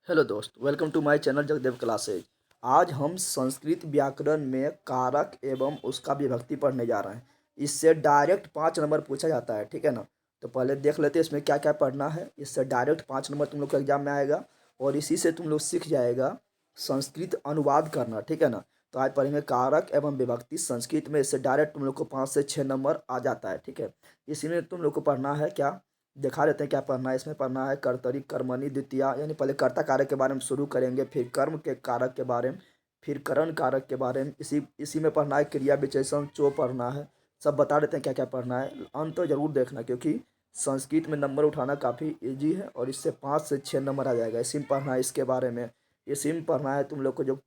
Hello दोस्त, welcome to my channel Jagdev classes. आज हम संस्कृत व्याकरण में कारक एवं उसका विभक्ति पढ़ने जा रहे हैं। इससे डायरेक्ट 5 नंबर पूछा जाता है, ठीक है ना। तो पहले देख लेते हैं इसमें क्या क्या पढ़ना है। इससे डायरेक्ट 5 नंबर तुम लोग को एग्जाम में आएगा और इसी से तुम लोग सीख जाएगा संस्कृत अनुवाद करना, ठीक है ना। तो आज पढ़ेंगे कारक एवं विभक्ति संस्कृत में। इससे डायरेक्ट तुम लोग को 5 से 6 नंबर आ जाता है, ठीक है। इसी में तुम लोग को पढ़ना है क्या, दिखा देते हैं क्या पढ़ना है। इसमें पढ़ना है कर्तरी कर्मणि द्वितीया, यानी पहले कर्ता कारक के बारे में शुरू करेंगे, फिर कर्म के कारक के बारे में, फिर करण कारक के बारे में। इसी इसी में पढ़ना है क्रिया विशेषण चो पढ़ना है। सब बता देते हैं क्या क्या पढ़ना है। अंत तो जरूर देखना, क्योंकि संस्कृत में नंबर उठाना काफ़ी इजी है और इससे 5 से 6 नंबर आ जाएगा। इसी में पढ़ना है इसके बारे में। इसी में पढ़ना है तुम लोग को जो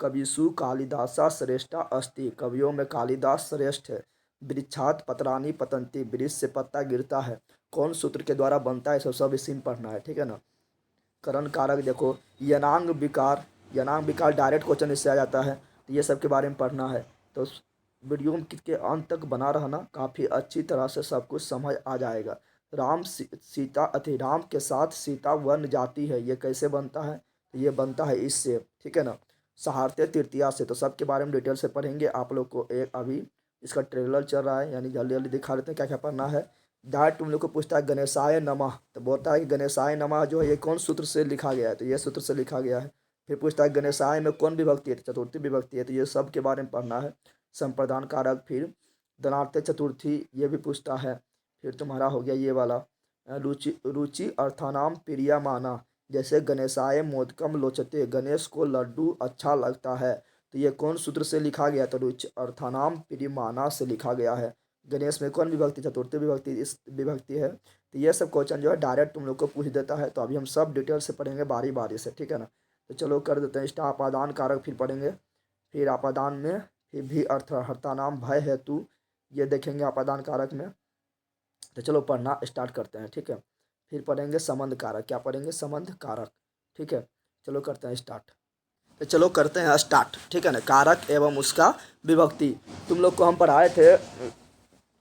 कविसु कालिदासा श्रेष्ठा अस्ति, कवियों में कालिदास श्रेष्ठ है। वृक्षात पत्राणि पतंती, वृक्ष से पत्ता गिरता है, कौन सूत्र के द्वारा बनता है, सब सब इसी में पढ़ना है, ठीक है ना। करण कारक देखो, यनांग विकार, यनांग विकार डायरेक्ट क्वेश्चन इससे आ जाता है, तो ये सब के बारे में पढ़ना है। तो वीडियो में के अंत तक बना रहना, काफ़ी अच्छी तरह से सब कुछ समझ आ जाएगा। सीता अति राम के साथ सीता वन जाती है, ये कैसे बनता है, तो ये बनता है इससे, ठीक है ना। सहारते तृतीया से, तो सब के बारे में डिटेल से पढ़ेंगे आप लोग को। एक अभी इसका ट्रेलर चल रहा है, यानी जल्दी जल्दी दिखा देते हैं क्या क्या पढ़ना है। डायरेक्ट तुम लोग को पूछता है गणेशाय नमः, तो बोलता है कि गणेशाय नमः जो है ये कौन सूत्र से लिखा गया है, तो ये सूत्र से लिखा गया है। फिर पूछता है गणेशाय में कौन विभक्ति है, तो चतुर्थी विभक्ति है, तो ये सब के बारे में पढ़ना है। संप्रदान कारक, फिर दनार्थ चतुर्थी ये भी पूछता है। फिर तुम्हारा हो गया ये वाला रुचि रुचि अर्थानाम प्रियमाना, जैसे गणेशाय मोदकम लोचते, गणेश को लड्डू अच्छा लगता है, तो ये कौन सूत्र से लिखा गया, तो रुचि अर्थानाम प्रियमाना से लिखा गया है। गणेश में कौन विभक्ति, चतुर्थी विभक्ति इस विभक्ति है। तो ये सब क्वेश्चन जो है डायरेक्ट तुम लोग को पूछ देता है। तो अभी हम सब डिटेल से पढ़ेंगे बारी बारी से, ठीक है ना। तो चलो कर देते हैं स्टार। अपादान कारक फिर पढ़ेंगे, फिर अपादान में फिर भी अर्थ हर्ता नाम भय हेतु, ये देखेंगे अपादान कारक में। तो चलो पढ़ना स्टार्ट करते हैं, ठीक है। फिर पढ़ेंगे संबंध कारक, क्या पढ़ेंगे, संबंध कारक, ठीक है। चलो करते हैं स्टार्ट। तो चलो करते हैं स्टार्ट, ठीक है ना। कारक एवं उसका विभक्ति, तुम लोग को हम पढ़ाए थे,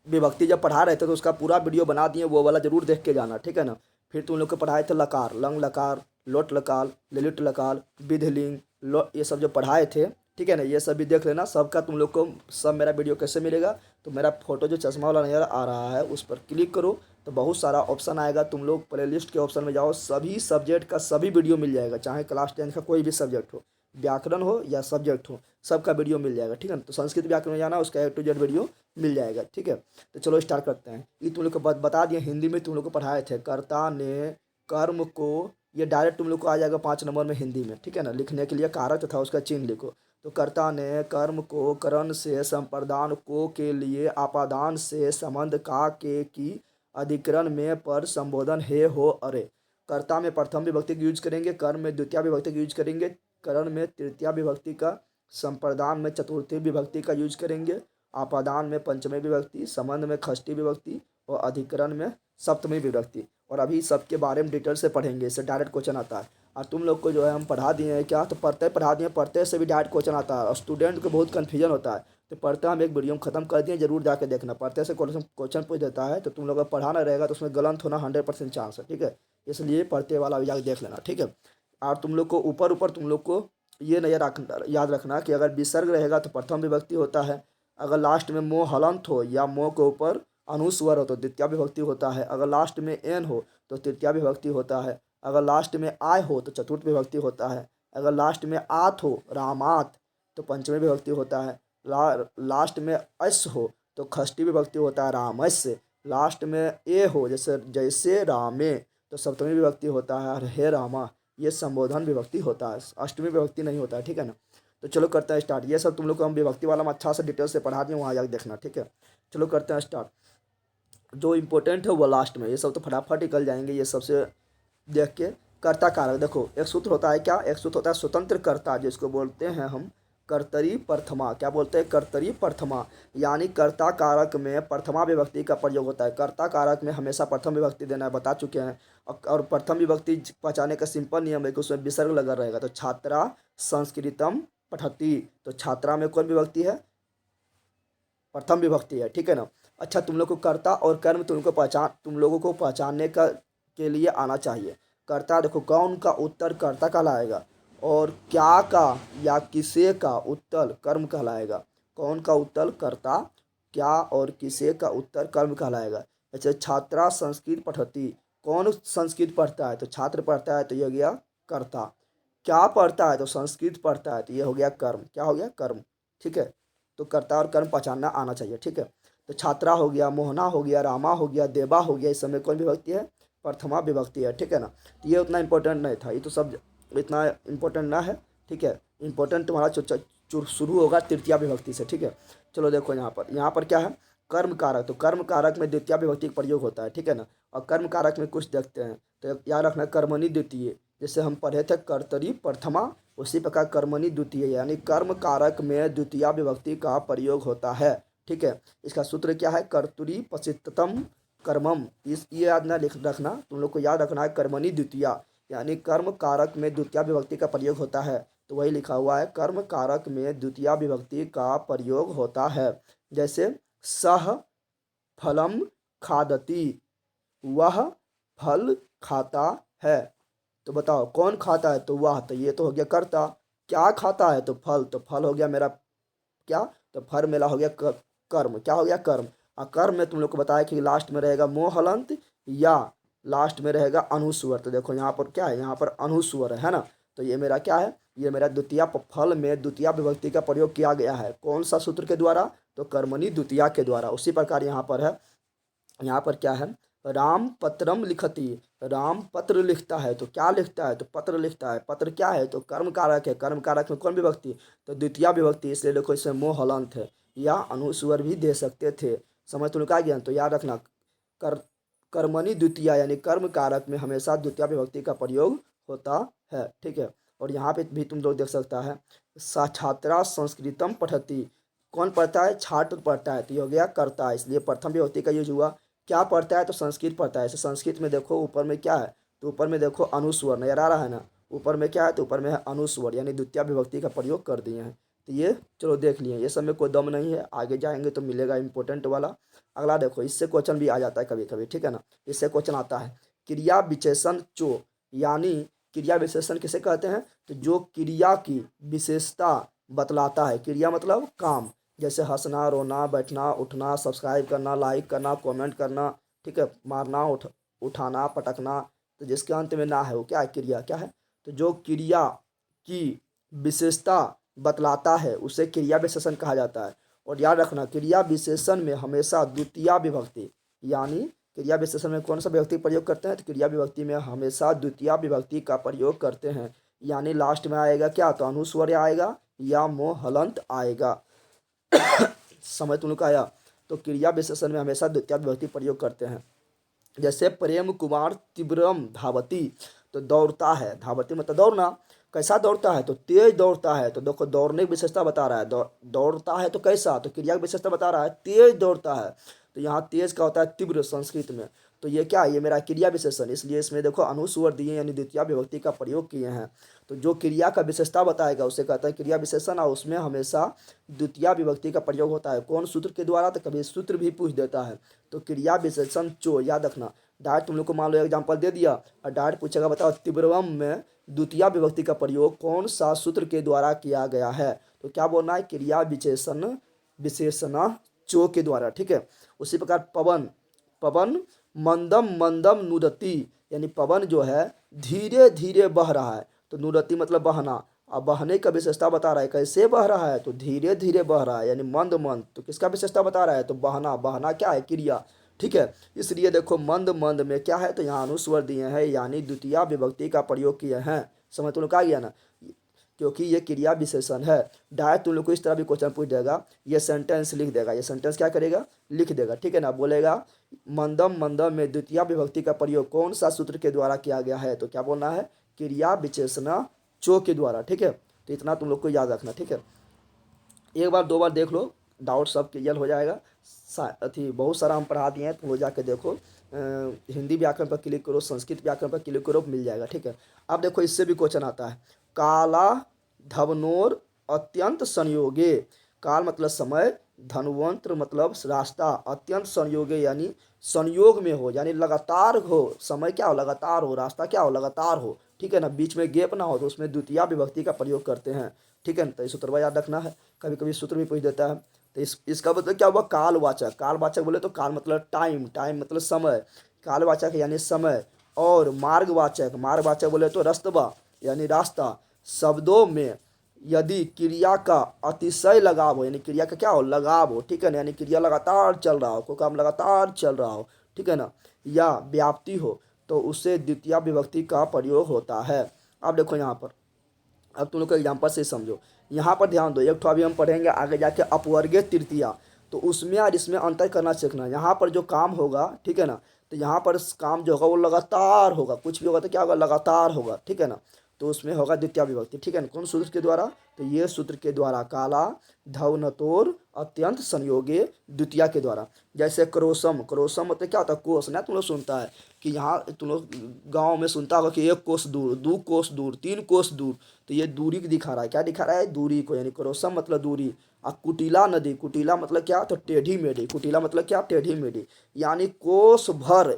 विभक्ति जब पढ़ा रहे थे तो उसका पूरा वीडियो बना दिए, वो वाला जरूर देख के जाना, ठीक है ना। फिर तुम लोग को पढ़ाए थे लकार, लंग लकार, लोट लकार, ललित लकार, विधिलिंग, लो, ये सब जो पढ़ाए थे, ठीक है ना। ये सब भी देख लेना। सबका तुम लोग को सब मेरा वीडियो कैसे मिलेगा, तो मेरा फोटो जो चश्मा वाला नज़र आ रहा है उस पर क्लिक करो, तो बहुत सारा ऑप्शन आएगा। तुम लोग प्ले लिस्ट के ऑप्शन में जाओ, सभी सब्जेक्ट का सभी वीडियो मिल जाएगा, चाहे क्लास 10 का कोई भी सब्जेक्ट हो, व्याकरण हो या सब्जेक्ट हो, सबका वीडियो मिल जाएगा, ठीक है ना। तो संस्कृत व्याकरण में जाना, उसका A to Z वीडियो मिल जाएगा, ठीक है। तो चलो स्टार्ट करते हैं। ये तुम लोग को बता दिए, हिंदी में तुम लोग को पढ़ाए थे, कर्ता ने कर्म को, ये डायरेक्ट तुम लोग को आ जाएगा 5 नंबर में हिंदी में, ठीक है ना। लिखने के लिए कारक तथा उसका चिन्ह लिखो। तो कर्ता ने कर्म को करण से संप्रदान को के लिए आपादान से संबंध का के की अधिकरण में पर संबोधन हे हो अरे। कर्ता में प्रथम विभक्ति का यूज करेंगे, कर्म में द्वितीय विभक्ति का यूज करेंगे, करण में तृतीय विभक्ति का, संप्रदान में चतुर्थी विभक्ति का यूज करेंगे, आपादान में पंचमी विभक्ति, संबंध में षष्ठी विभक्ति और अधिकरण में सप्तमी विभक्ति। और अभी सबके बारे में डिटेल से पढ़ेंगे, इससे डायरेक्ट क्वेश्चन आता है। और तुम लोग को जो है हम पढ़ा दिए हैं क्या, तो पढ़ते पढ़ा दिए, पढ़ते से भी डायरेक्ट क्वेश्चन आता है और स्टूडेंट को बहुत कन्फ्यूजन होता है। तो पढ़ते हम एक वीडियो में खत्म कर दिए, जरूर जाके देखना। पढ़ते से क्वेश्चन पूछ देता है, तो तुम लोग का पढ़ाना रहेगा तो उसमें गलत होना 100% चांस है, ठीक है। इसलिए पढ़ते वाला भी जाके देख लेना, ठीक है। और तुम लोग को ऊपर ऊपर तुम लोग को ये नजर रखना, याद रखना कि अगर विसर्ग रहेगा तो प्रथम विभक्ति होता है, अगर लास्ट में मोह हलंत हो या मोह के ऊपर अनुस्वर हो तो द्वितीय विभक्ति होता है, अगर लास्ट में एन हो तो तृतीय विभक्ति होता है, अगर लास्ट में आय हो तो चतुर्थ विभक्ति होता है, अगर लास्ट में आत हो रामात तो पंचमी विभक्ति होता है, लास्ट में अस हो तो षष्ठी विभक्ति होता है रामस्य, लास्ट में ए हो जैसे जैसे रामे तो सप्तमी विभक्ति होता है और हे रामा ये संबोधन विभक्ति होता है, अष्टमी विभक्ति नहीं होता है, ठीक है ना। तो चलो करते हैं स्टार्ट। ये सब तुम लोग को हम विभक्ति वाला में अच्छा से डिटेल से पढ़ा दिए, वहाँ जाकर देखना, ठीक है। चलो करते हैं स्टार्ट। जो इम्पोर्टेंट है वो लास्ट में, ये सब तो फटाफट निकल जाएंगे ये सबसे देख के। कर्ता कारक देखो, एक सूत्र होता है क्या, एक सूत्र होता है स्वतंत्र कर्ता, जिसको बोलते हैं हम कर्तरी प्रथमा, क्या बोलते हैं, कर्तरी प्रथमा, यानी कर्ता कारक में प्रथमा विभक्ति का प्रयोग होता है। कर्ता कारक में हमेशा प्रथम विभक्ति देना है, बता चुके हैं। और प्रथम विभक्ति पहचाने का सिंपल नियम है कि उसमें विसर्ग लगा रहेगा। तो छात्रा संस्कृतम पठती, तो छात्रा में कौन विभक्ति है, प्रथम विभक्ति है, ठीक है ना। अच्छा, तुम लोग को कर्ता और कर्म तुम लोगों को पहचानने का के लिए आना चाहिए। कर्ता देखो कौन का उत्तर कर्ता कहलाएगा, और क्या का या किसे का उत्तर कर्म कहलाएगा। कौन का उत्तर कर्ता, क्या और किसे का उत्तर कर्म कहलाएगा। जैसे छात्रा संस्कृत पठती, कौन संस्कृत पढ़ता है तो छात्र पढ़ता है, तो ये हो गया कर्ता। क्या पढ़ता है तो संस्कृत पढ़ता है, तो ये हो गया कर्म। क्या हो गया कर्म, ठीक है। तो कर्ता और कर्म पहचानना आना चाहिए, ठीक है। तो छात्रा हो गया, मोहना हो गया, रामा हो गया, देवा हो गया, इस समय कौन विभक्ति है, प्रथमा विभक्ति है, ठीक है ना। तो ये उतना इंपॉर्टेंट नहीं था, ये तो सब इतना इंपॉर्टेंट ना है, ठीक है। इंपॉर्टेंट तुम्हारा शुरू होगा तृतीया विभक्ति से, ठीक है। चलो देखो यहाँ पर क्या है, कर्म कारक। तो कर्म कारक में द्वितीय विभक्ति का प्रयोग होता है, ठीक है ना। और कर्म कारक में कुछ देखते हैं, तो याद रखना कर्मणि द्वितीय, जैसे हम पढ़े थे कर्तरी प्रथमा, उसी प्रकार कर्मणि द्वितीय, यानी कर्म कारक में द्वितीय विभक्ति का प्रयोग होता है, ठीक है। इसका सूत्र क्या है, कर्तरी पश्चितम कर्मम। इस ये याद ना लिख रखना, तुम लोग को याद रखना है कर्मणि द्वितीय, यानी कर्म कारक में द्वितीय विभक्ति का प्रयोग होता है। तो वही लिखा हुआ है, कर्म कारक में द्वितीय विभक्ति का प्रयोग होता है। जैसे सह फलम खादति, वह फल खाता है। तो बताओ कौन खाता है, तो वह, तो ये तो हो गया कर्ता। क्या खाता है तो फल हो गया मेरा क्या, तो फल मेरा हो गया कर्म। क्या हो गया कर्म। और कर्म में तुम लोग को बताया कि लास्ट में रहेगा मोह हलंत या लास्ट में रहेगा अनुस्वर। तो देखो यहाँ पर क्या है, यहाँ पर अनुस्वर है ना। तो ये मेरा क्या है, ये मेरा द्वितीय फल में द्वितीय विभक्ति का प्रयोग किया गया है। कौन सा सूत्र के द्वारा, तो कर्मणि द्वितीया के द्वारा। उसी प्रकार यहाँ पर है, यहाँ पर क्या है, राम पत्रम लिखती, राम पत्र लिखता है, तो क्या लिखता है, तो पत्र लिखता है। पत्र क्या है, तो कर्म कारक है। कर्म कारक में कौन विभक्ति, तो द्वितीय विभक्ति, इसलिए देखो इसमें मोह हलंत है, या अनुस्वर भी दे सकते थे। समझ तुम क्या ज्ञान, तो याद रखना कर कर्मणि द्वितीय, यानी कर्म कारक में हमेशा द्वितीय विभक्ति का प्रयोग होता है, ठीक है। और यहाँ पे भी तुम लोग देख सकता है, छात्रा संस्कृतम पठती, कौन पढ़ता है, छात्र पढ़ता है, तो ये हो गया कर्ता, इसलिए प्रथम विभक्ति का यूज हुआ। क्या पढ़ता है, तो संस्कृत पढ़ता है। जैसे संस्कृत में देखो ऊपर में क्या है, तो ऊपर में देखो अनुस्वर नजर आ रहा है ना, ऊपर में क्या है, तो ऊपर में है अनुस्वर, यानी द्वितीय विभक्ति का प्रयोग कर दिए हैं। तो ये चलो देख लिए, ये सब में कोई दम नहीं है, आगे जाएंगे तो मिलेगा इंपॉर्टेंट वाला। अगला देखो, इससे क्वेश्चन भी आ जाता है कभी कभी, ठीक है ना। इससे क्वेश्चन आता है, क्रिया विशेषण चो, यानी क्रिया विशेषण किसे कहते हैं, तो जो क्रिया की विशेषता बतलाता है। क्रिया मतलब काम, जैसे हंसना, रोना, बैठना, उठना, सब्सक्राइब करना, लाइक करना, कमेंट करना, ठीक है, मारना, उठाना, पटकना, तो जिसके अंत में ना है वो क्या है, क्रिया। क्या है, तो जो क्रिया की विशेषता बतलाता है उसे क्रिया विशेषण कहा जाता है। और याद रखना, क्रिया विशेषण में हमेशा द्वितीय विभक्ति, यानी क्रिया विशेषण में कौन सा विभक्ति प्रयोग करते हैं, तो क्रिया विभक्ति में हमेशा द्वितीय विभक्ति का प्रयोग करते हैं। यानी लास्ट में आएगा क्या, तो अनुस्वर आएगा या मोह हलंत आएगा। समझ तुम लोग का आया। तो क्रिया विशेषण में हमेशा द्वितीय विभक्ति प्रयोग करते हैं। जैसे प्रेम कुमार तीव्रम धावती, तो दौड़ता है, धावती मतलब दौड़ना। कैसा दौड़ता है, तो तेज दौड़ता है। तो देखो दौड़ने की विशेषता बता रहा है, दौड़ता है तो कैसा, तो क्रिया की विशेषता बता रहा है, तेज दौड़ता है। तो यहाँ तेज का होता है तीव्र संस्कृत में। तो ये क्या है, ये मेरा क्रिया विशेषण, इसलिए इसमें देखो अनुस्वर दिए, यानी द्वितीय विभक्ति का प्रयोग किए हैं। तो जो क्रिया का विशेषता बताएगा उसे कहता है क्रिया विशेषण, और उसमें हमेशा द्वितीय विभक्ति का प्रयोग होता है। कौन सूत्र के द्वारा, तो कभी सूत्र भी पूछ देता है। तो क्रिया विशेषण चो, याद रखना। डायरेक्ट तुम लोग को मान लो एग्जाम्पल दे दिया, और डायरेक्ट पूछेगा बताओ तीव्रम में द्वितीय विभक्ति का प्रयोग कौन सा सूत्र के द्वारा किया गया है, तो क्या बोलना है, क्रिया विशेषण चो के द्वारा, ठीक है। उसी प्रकार पवन, पवन मंदम मंदम नुदती, यानी पवन जो है धीरे धीरे बह रहा है। तो नुदती मतलब बहना, अब बहने का विशेषता बता रहा है, कैसे बह रहा है, तो धीरे धीरे बह रहा है, यानी मंद मंद। तो किसका विशेषता बता रहा है, तो बहना, बहना क्या है, क्रिया, ठीक है। इसलिए देखो मंद मंद में क्या है, तो यहाँ अनुस्वर दिए हैं, यानी द्वितीय विभक्ति का प्रयोग किए हैं। समझ तुम लोग आ गया ना, क्योंकि ये क्रिया विशेषण है। डायरेक्ट तुम लोग को इस तरह भी क्वेश्चन पूछ देगा, ये सेंटेंस लिख देगा, ये सेंटेंस क्या करेगा, लिख देगा, ठीक है ना। बोलेगा मंदम मंदम में द्वितीय विभक्ति का प्रयोग कौन सा सूत्र के द्वारा किया गया है, तो क्या बोलना है, क्रिया विशेषण चो के द्वारा, ठीक है। तो इतना तुम लोग को याद रखना, ठीक है। एक बार दो बार देख लो, डाउट सब क्लियर हो जाएगा। बहुत सारा हम पढ़ा दिए हैं, तो वो जाके देखो, हिंदी व्याकरण पर क्लिक करो, संस्कृत व्याकरण पर क्लिक करो, मिल जाएगा, ठीक है। अब देखो इससे भी क्वेश्चन आता है, काला धवनोर अत्यंत संयोगे, काल मतलब समय, धन्वंतर मतलब रास्ता, अत्यंत संयोगे यानी संयोग में हो, यानी लगातार हो, समय क्या हो लगातार हो, रास्ता क्या हो लगातार हो, ठीक है ना, बीच में गैप ना हो, तो उसमें द्वितीय विभक्ति का प्रयोग करते हैं, ठीक है ना। तो इस सूत्र याद रखना है, कभी कभी सूत्र भी पूछ देता है। तो इसका मतलब क्या हुआ, कालवाचक। कालवाचक बोले तो काल मतलब टाइम, टाइम मतलब समय, कालवाचक यानी समय। और मार्गवाचक, मार्गवाचक बोले तो रस्तबा यानी रास्ता। शब्दों में यदि क्रिया का अतिशय लगाव हो, यानी क्रिया का क्या हो लगाव हो, ठीक है ना, यानी क्रिया लगातार चल रहा हो, कोई काम लगातार चल रहा हो, ठीक है ना, या व्याप्ति हो, तो उससे द्वितीय विभक्ति का प्रयोग होता है। अब देखो यहाँ पर, अब तुम लोग को एग्जाम्पल से समझो। यहाँ पर ध्यान दो, एक तो अभी हम पढ़ेंगे आगे जाके अपवर्गीय तृतीया, तो उसमें और इसमें अंतर करना सीखना। यहाँ पर जो काम होगा, ठीक है ना, तो यहाँ पर काम जो होगा वो लगातार होगा, कुछ भी होगा तो क्या होगा लगातार होगा, ठीक है ना, तो उसमें होगा द्वितीय विभक्ति, ठीक है ना। कौन सूत्र के द्वारा, तो ये सूत्र के द्वारा, काला धवनतोर अत्यंत संयोगे द्वितीय के द्वारा। जैसे क्रोशम, क्रोशम मतलब क्या होता है कोस ना, तुम लोग सुनता है कि यहाँ तुम लोग गाँव में सुनता होगा कि 1 कोस दूर, 2 कोस दूर, 3 कोस दूर, तो ये दूरी को दिखा रहा है, क्या दिखा रहा है दूरी को, यानी क्रोशम मतलब दूरी। और कुटिला नदी, कुटिला मतलब क्या, तो टेढ़ी मेढ़ी, कुटिला मतलब क्या टेढ़ी मेढ़ी, यानी कोस भर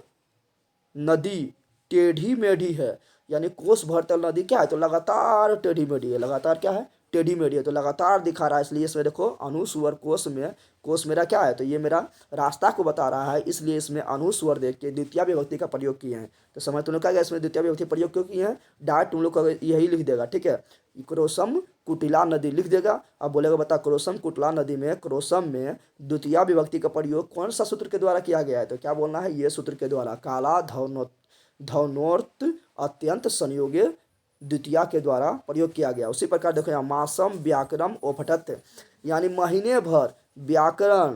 नदी टेढ़ी मेढ़ी है, यानी कोस भर तल नदी क्या है, तो लगातार टेढ़ी मेढ़ी है, लगातार क्या है टेढ़ी मेढ़ी है, तो लगातार दिखा रहा है, इसलिए इसमें देखो अनुस्वर कोस में, कोस मेरा क्या है, तो ये मेरा रास्ता को बता रहा है, इसलिए इसमें अनुस्वर देख के द्वितीय विभक्ति का प्रयोग किए हैं। तो समझ तुम लोग क्या गया इसमें द्वितीय विभक्ति प्रयोग क्यों किए हैं, डायरेक्ट तुम लोग को यही लिख देगा, ठीक है, क्रोशम कुटिला नदी लिख देगा। अब बोलेगा बता क्रोशम कुटिला नदी में, क्रोशम में द्वितीय विभक्ति का प्रयोग कौन सा सूत्र के द्वारा किया गया है, तो क्या बोलना है ये सूत्र के द्वारा, काला धवनोर्त अत्यंत संयोगे द्वितीय के द्वारा प्रयोग किया गया। उसी प्रकार देखो यहाँ मासम व्याकरण ओपठत, यानी महीने भर व्याकरण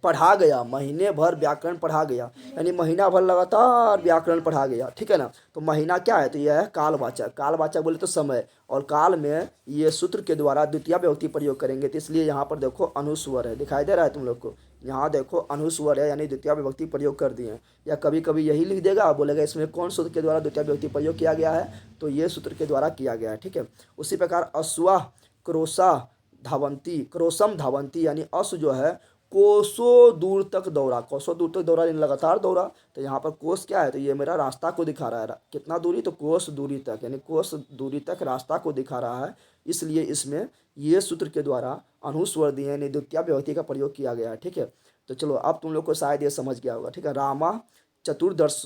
पढ़ा गया, महीने भर व्याकरण पढ़ा गया, यानी महीना भर लगातार व्याकरण पढ़ा गया, ठीक है ना। तो महीना क्या है, तो यह है कालवाचक, कालवाचक बोले तो समय, और काल में ये सूत्र के द्वारा द्वितीय विभक्ति प्रयोग करेंगे, तो इसलिए यहाँ पर देखो अनुस्वर है, दिखाई दे रहा है तुम लोग को, यहाँ देखो अनुस्वर है, यानी द्वितीय विभक्ति प्रयोग कर दिए। या कभी कभी यही लिख देगा, बोलेगा इसमें कौन सूत्र के द्वारा द्वितीय विभक्ति प्रयोग किया गया है, तो ये सूत्र के द्वारा किया गया है, ठीक है। उसी प्रकार अश्वा क्रोशा धावंती, क्रोशम धावंती, यानी अश्व जो है कोसों दूर तक दौड़ा, कोसों दूर तक दौड़ा यानी लगातार दौड़ा, तो यहाँ पर कोस क्या है, तो ये मेरा रास्ता को दिखा रहा है, कितना दूरी, तो कोस दूरी तक, यानी कोस दूरी तक रास्ता को दिखा रहा है, इसलिए इसमें ये सूत्र के द्वारा अनुस्वर दिए यानी द्वितीय विभक्ति का प्रयोग किया गया है, ठीक है। तो चलो अब तुम लोग को शायद ये समझ गया होगा, ठीक है। रामा चतुर्दश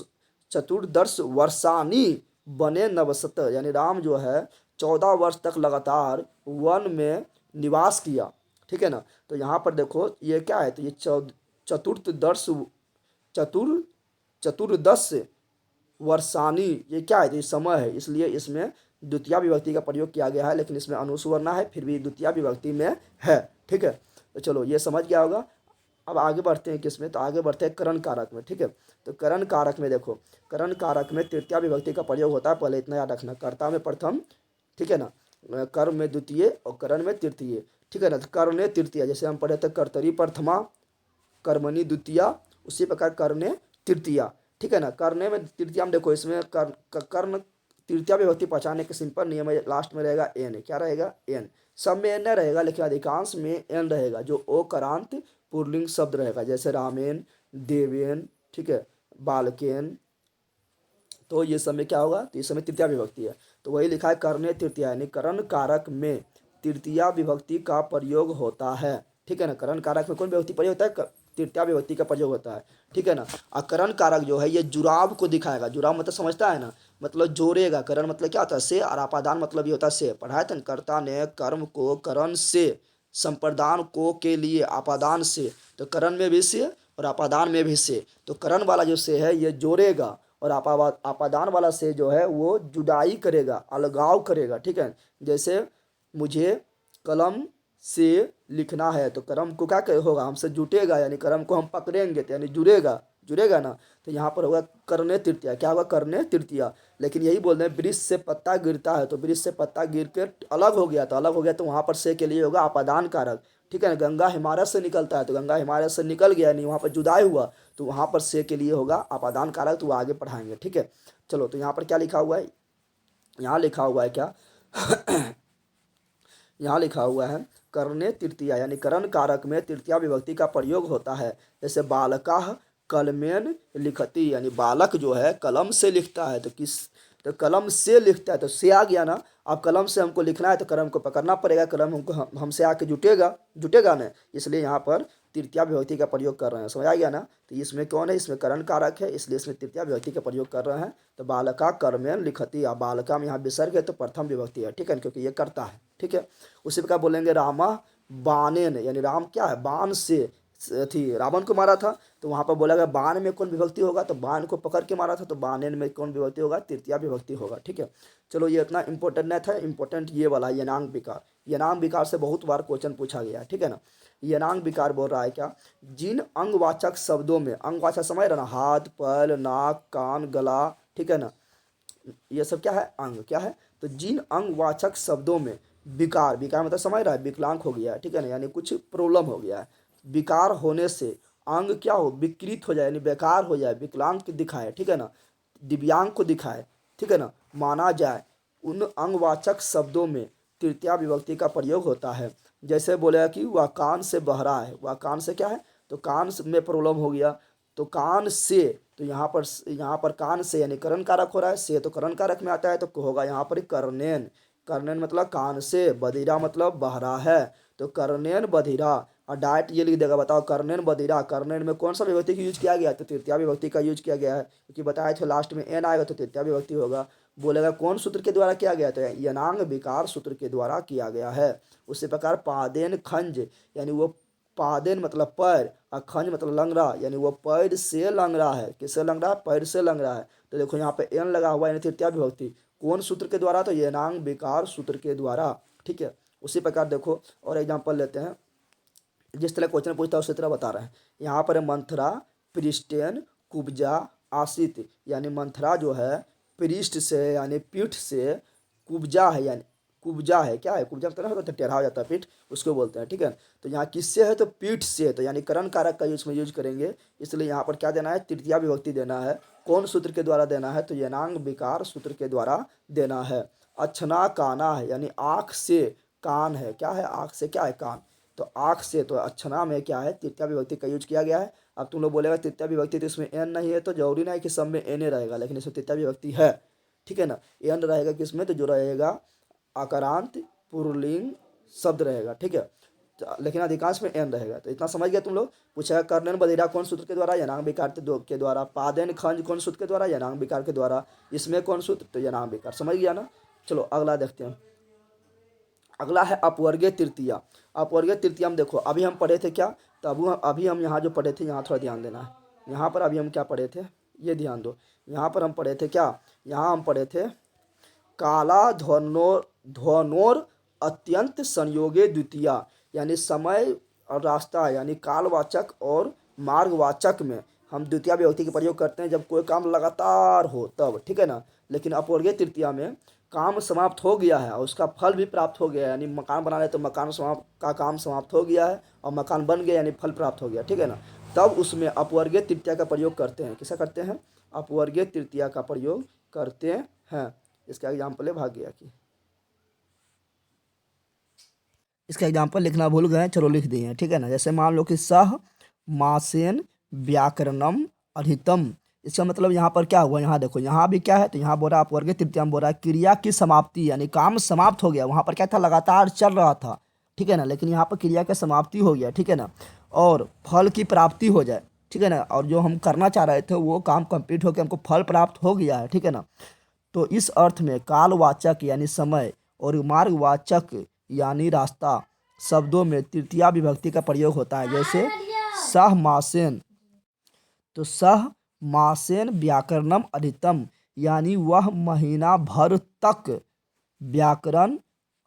चतुर्दश वर्षानी बने नवसत, यानी राम जो है 14 वर्ष तक लगातार वन में निवास किया, ठीक है ना। तो यहाँ पर देखो ये क्या है, तो ये चतुर्दश चतुर चतुर्दश वर्षानी, ये क्या है, तो ये समय है, इसलिए इसमें द्वितीय विभक्ति का प्रयोग किया गया है, लेकिन इसमें अनुस्वर ना है, फिर भी द्वितीय विभक्ति में है, ठीक है। तो चलो ये समझ गया होगा। अब आगे बढ़ते हैं किसमें, तो आगे बढ़ते हैं करण कारक में, ठीक है। तो करण कारक में देखो, करण कारक में तृतीय विभक्ति का प्रयोग होता है, पहले इतना याद रखना, कर्ता में प्रथम, ठीक है ना, कर्म में द्वितीय और करण में तृतीय, ठीक है ना। तो कर्णे तृतीय, जैसे हम पढ़े थे कर्तरी प्रथमा कर्मणि द्वितीया, उसी प्रकार कर्णे तृतीया, ठीक है ना। करने में तृतीया में देखो इसमें कर्ण तृतीया विभक्ति पहचानने के सिंपल नियम है, लास्ट में रहेगा एन, क्या रहेगा एन, सब में एन नहीं रहेगा लेकिन अधिकांश में एन रहेगा, जो ओ करांत पुल्लिंग शब्द रहेगा, जैसे रामेन देवेन, ठीक है, बालकेन, तो ये समय क्या होगा, तो ये समय तृतीया विभक्ति है, तो वही लिखा है करने तृतीया, यानी करण कारक में तृतीया विभक्ति का प्रयोग होता है, ठीक है ना। करण कारक में कौन विभक्ति प्रयोग होता है, तृतीया विभक्ति का प्रयोग होता है, ठीक है ना। करण कारक जो है ये जुड़ाव को दिखाएगा, जुड़ाव मतलब समझता है ना, मतलब जोड़ेगा, करण मतलब क्या होता है से, और आपादान मतलब ये होता है से, पढ़ाया था कर्ता ने कर्म को करण से, संप्रदान को के लिए आपादान से, तो करण में भी से और आपादान में भी से, तो करण वाला जो से है ये जोड़ेगा, और आपादान वाला से जो है वो जुदाई करेगा, अलगाव करेगा, ठीक है। जैसे मुझे कलम से लिखना है, तो कर्म को क्या होगा, हमसे जुटेगा, यानी कर्म को हम पकड़ेंगे तो यानी जुड़ेगा, जुड़ेगा ना, तो यहाँ पर होगा करने तृतीया, क्या होगा करने तृतीया। लेकिन यही बोल रहे हैं वृक्ष से पत्ता गिरता है, तो वृक्ष से पत्ता गिर के अलग हो गया, तो अलग हो गया, तो वहाँ पर से के लिए होगा आपादान कारक, ठीक है ना। गंगा हिमालय से निकलता है, तो गंगा हिमालय से निकल गया, नहीं वहाँ पर जुदाई हुआ, तो वहाँ पर से के लिए होगा आपादान कारक, तो वो आगे पढ़ाएंगे, ठीक है। चलो तो यहाँ पर क्या लिखा हुआ है, यहाँ लिखा हुआ है क्या यहाँ लिखा हुआ है करने तृतीया यानी करण कारक में तृतीया विभक्ति का प्रयोग होता है। जैसे बालकाः कलमेन लिखति यानी बालक जो है कलम से लिखता है। तो कलम से लिखता है तो से आ गया ना। अब कलम से हमको लिखना है तो कलम को पकड़ना पड़ेगा, कलम हमको हमसे आके जुटेगा ना, इसलिए यहाँ पर तृतीया विभक्ति का प्रयोग कर रहे हैं। समझ आ गया ना। तो इसमें कौन है, इसमें करण कारक है, इसलिए इसमें तृतीया विभक्ति का प्रयोग कर रहे हैं। तो बालका कर्मेन लिखति, अब बालका में यहाँ विसर्ग है तो प्रथम विभक्ति है, ठीक है, क्योंकि ये करता है, ठीक है। उसी प्रकार बोलेंगे रामा बानेन यानी राम क्या है, बाण से थी रावण को मारा था, तो वहाँ पर बोला गया बाण में कौन विभक्ति होगा, तो बाण को पकड़ के मारा था, तो बानेन में कौन विभक्ति होगा, तृतीया विभक्ति होगा, ठीक है। चलो ये इतना इंपॉर्टेंट नहीं था, इंपॉर्टेंट ये वाला यनांग विकार। यनांग विकार से बहुत बार क्वेश्चन पूछा गया है, ठीक है ना। यनांग विकार बोल रहा है क्या, जिन अंगवाचक शब्दों में, अंगवाचक समझ रहे ना, हाथ पैर नाक कान गला, ठीक है ना, ये सब क्या है, अंग क्या है। तो जिन अंगवाचक शब्दों में विकार, विकार मतलब समझ रहा है विकलांग हो गया है, ठीक है ना, यानी कुछ प्रॉब्लम हो गया है, विकार होने से अंग क्या हो, विकृत हो जाए यानी बेकार हो जाए, विकलांग को दिखाए, ठीक है ना, दिव्यांग को दिखाए, ठीक है ना, माना जाए, उन अंगवाचक शब्दों में तृतीया विभक्ति का प्रयोग होता है। जैसे बोलेगा कि वह कान से बहरा है, वह कान से क्या है, तो कान में प्रॉब्लम हो गया, तो कान से, तो यहाँ पर कान से यानी करण कारक हो रहा है, से तो करण कारक में आता है, तो होगा यहाँ पर कर्णेन। कर्णेन मतलब कान से, बधिरा मतलब बहरा है, तो कर्णेन बधिरा, और डायरेक्ट ये लिख देगा, बताओ कर्णेन बधिरा, कर्णेन में कौन सा विभक्ति का यूज किया गया है, तो तृतीया विभक्ति का यूज किया गया है, क्योंकि बताया था लास्ट में एन आएगा तो तृतीया विभक्ति होगा। बोलेगा कौन सूत्र के द्वारा किया गया, तो यनांग विकार सूत्र के द्वारा किया गया है। उसी प्रकार पादेन खंज यानी वो, पादेन मतलब पैर और खंज मतलब लंगड़ा, यानी वो पैर से लंगड़ा है, किससे लंगड़ा है, पैर से लंगड़ा है। तो देखो यहाँ पे एन लगा हुआ है, यानी तृतीया विभक्ति कौन सूत्र के द्वारा, तो यनांग विकार सूत्र के द्वारा, ठीक है। उसी प्रकार देखो और एग्जाम्पल लेते हैं, जिस तरह क्वेश्चन पूछता है उसी तरह बता रहे हैं। यहाँ पर है मंथरा पृष्ठेन कुब्जा आसित, यानी मंथरा जो है पृष्ठ से यानी पीठ से, कुब्जा है यानी कुब्जा है, क्या है कुब्जा मतलब तो टेढ़ा हो जाता है पीठ, उसको बोलते हैं, ठीक है। तो यहाँ किससे है, तो पीठ से, तो यानी करण कारक का यूज करेंगे, इसलिए यहाँ पर क्या देना है, तृतीया विभक्ति देना है। कौन सूत्र के द्वारा देना है, तो यनांग विकार सूत्र के द्वारा देना है। अच्छना काना है यानी आँख से कान है, क्या है, आँख से क्या है, कान, तो आँख से, तो अच्छना में क्या है, तृतीया विभक्ति का यूज किया गया है। अब तुम लोग बोलेगा तृतीया विभक्ति तो इसमें एन नहीं है, तो जरूरी नहीं कि सब में एन रहेगा, लेकिन इसमें तृतीया विभक्ति है, ठीक है ना। एन रहेगा किसमें, तो जो रहेगा आकारांत पुल्लिंग शब्द रहेगा, ठीक है, लेकिन अधिकांश में एन रहेगा। तो इतना समझ गया तुम लोग। पूछा कर्णेन बधिरा कौन सूत्र के द्वारा, यनांग विकार के द्वारा। पादेन खंज कौन सूत्र के द्वारा, यनांग विकार के द्वारा। इसमें कौन सूत्र, तो यनांग विकार। समझ गया ना। चलो अगला देखते हैं। अगला है अपवर्गीय तृतीया। अपवर्गीय तृतीया में देखो अभी हम पढ़े थे क्या, तो अभी हम यहाँ जो पढ़े थे, यहाँ थोड़ा ध्यान देना है। यहाँ पर अभी हम क्या पढ़े थे, ये ध्यान दो। यहाँ पर हम पढ़े थे क्या, यहाँ हम पढ़े थे काला ध्वनोर अत्यंत संयोगे द्वितीया, यानी समय और रास्ता यानी कालवाचक और मार्गवाचक में हम द्वितीया विभक्ति का प्रयोग करते हैं जब कोई काम लगातार हो तब, ठीक है ना। लेकिन अपवर्गीय तृतीया में काम समाप्त हो गया है और उसका फल भी प्राप्त हो गया है, यानी मकान बना रहे तो मकान का काम समाप्त हो गया है और मकान बन गया यानी फल प्राप्त हो गया, ठीक है ना। तब उसमें अपवर्गीय तृतीया का प्रयोग करते हैं। किसा करते हैं, अपवर्गीय तृतीया का प्रयोग करते हैं। इसका एग्जाम्पल है भाग्य की, इसका एग्जाम्पल लिखना भूल गए, चलो लिख दिए, ठीक है ना। जैसे मान लो कि सह मासेन व्याकरणम अधितम, इसका मतलब यहाँ पर क्या हुआ, यहाँ देखो यहाँ भी क्या है, तो यहाँ बोल रहा है अपवर्गीय तृतीया में बोल रहा है क्रिया की समाप्ति, यानी काम समाप्त हो गया। वहाँ पर क्या था, लगातार चल रहा था, ठीक है ना, लेकिन यहाँ पर क्रिया की समाप्ति हो गया, ठीक है ना, और फल की प्राप्ति हो जाए, ठीक है ना, और जो हम करना चाह रहे थे वो काम कंप्लीट होकर हमको फल प्राप्त हो गया है, ठीक है ना। तो इस अर्थ में कालवाचक यानी समय और मार्गवाचक यानी रास्ता शब्दों में तृतीया विभक्ति का प्रयोग होता है। जैसे सह मासेन, तो सह मासेन व्याकरणम अधितम, यानी वह महीना भर तक व्याकरण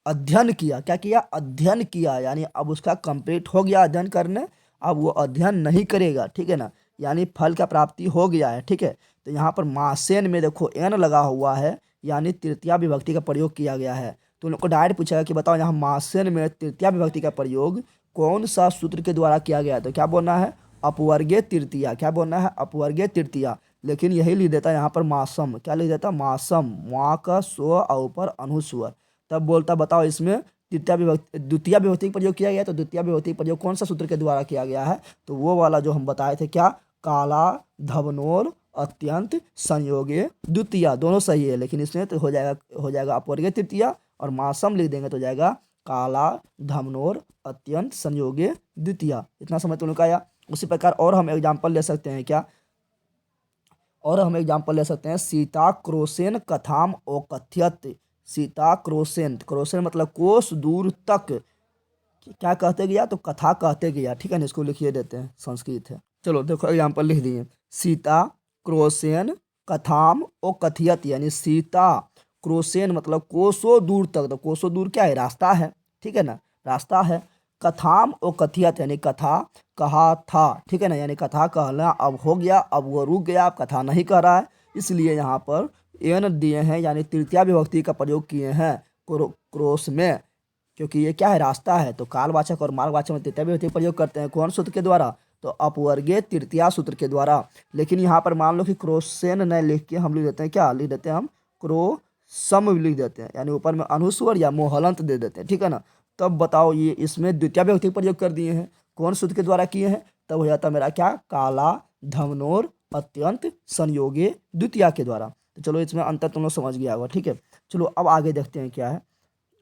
अध्ययन किया। क्या किया, अध्ययन किया, यानी अब उसका कंप्लीट हो गया अध्ययन करने, अब वो अध्ययन नहीं करेगा, ठीक है ना, यानी फल का प्राप्ति हो गया है, ठीक है। तो यहाँ पर मासेन में देखो एन लगा हुआ है, यानी तृतीया विभक्ति का प्रयोग किया गया है। तो उन लोग को डायरेक्ट पूछेगा कि बताओ यहाँ मासेन में तृतीया विभक्ति का प्रयोग कौन सा सूत्र के द्वारा किया गया है, तो क्या बोलना है, अपवर्गीय तृतीया। क्या बोलना है, अपवर्गीय तृतीया। लेकिन यही लिख देता है यहाँ पर मासम, क्या लिख देता, मासम, वहाँ का स्व और ऊपर अनुस्वर। तब बोलता बताओ इसमें द्वितीय विभक्ति का प्रयोग किया गया। तो द्वितीय विभक्ति का प्रयोग कौन सा सूत्र के द्वारा किया गया है? तो वो वाला जो हम बताए थे, क्या? काला धवनोर अत्यंत संयोगे द्वितीय। दोनों सही है, लेकिन इसमें तो हो जाएगा अपवर्गीय तृतीया, और मासम लिख देंगे तो हो जाएगा काला धमनोर अत्यंत संयोगे द्वितीय। इतना समझ तुम लोग का आया। उसी प्रकार और हम एग्जाम्पल ले सकते हैं, क्या? और हम एग्जाम्पल ले सकते हैं, सीता क्रोसेन कथाम औकथ्यत। सीता क्रोसेन, क्रोसेन मतलब कोस दूर तक क्या कहते गया? तो कथा कहते गया। ठीक है ना, इसको लिखिए देते हैं, संस्कृत है। चलो देखो एग्जाम्पल लिख दिए। सीता क्रोसेन कथाम ओ कथियत, यानी सीता क्रोसेन मतलब कोसों दूर तक। तो कोसों दूर क्या है? रास्ता है। ठीक है ना, रास्ता है। कथाम ओ कथियत यानी कथा कहा था। ठीक है ना, यानी कथा कहना अब हो गया, अब वो रुक गया, अब कथा नहीं कह रहा है, इसलिए यहाँ पर एन दिए हैं, यानी तृतीया विभक्ति का प्रयोग किए हैं क्रोस में, क्योंकि ये क्या है? रास्ता है। तो कालवाचक और मार्गवाचक में तृतीया विभक्ति प्रयोग करते हैं कौन सूत्र के द्वारा? तो अपवर्गीय तृतीया सूत्र के द्वारा। लेकिन यहाँ पर मान लो कि क्रोसेन न लिख के हम लिख देते हैं, क्या लिख देते हैं? हम क्रोसम लिख देते हैं, यानी ऊपर में अनुस्वर या मोहलंत दे देते हैं। ठीक है ना, तब बताओ ये इसमें द्वितीय विभक्ति प्रयोग कर दिए हैं, कौन सूत्र के द्वारा किए हैं? तब हो जाता मेरा क्या? काला धमनोर अत्यंत संयोगे द्वितीय के द्वारा। तो चलो इसमें अंतर तुम लोग समझ गया होगा। ठीक है, चलो अब आगे देखते हैं क्या है।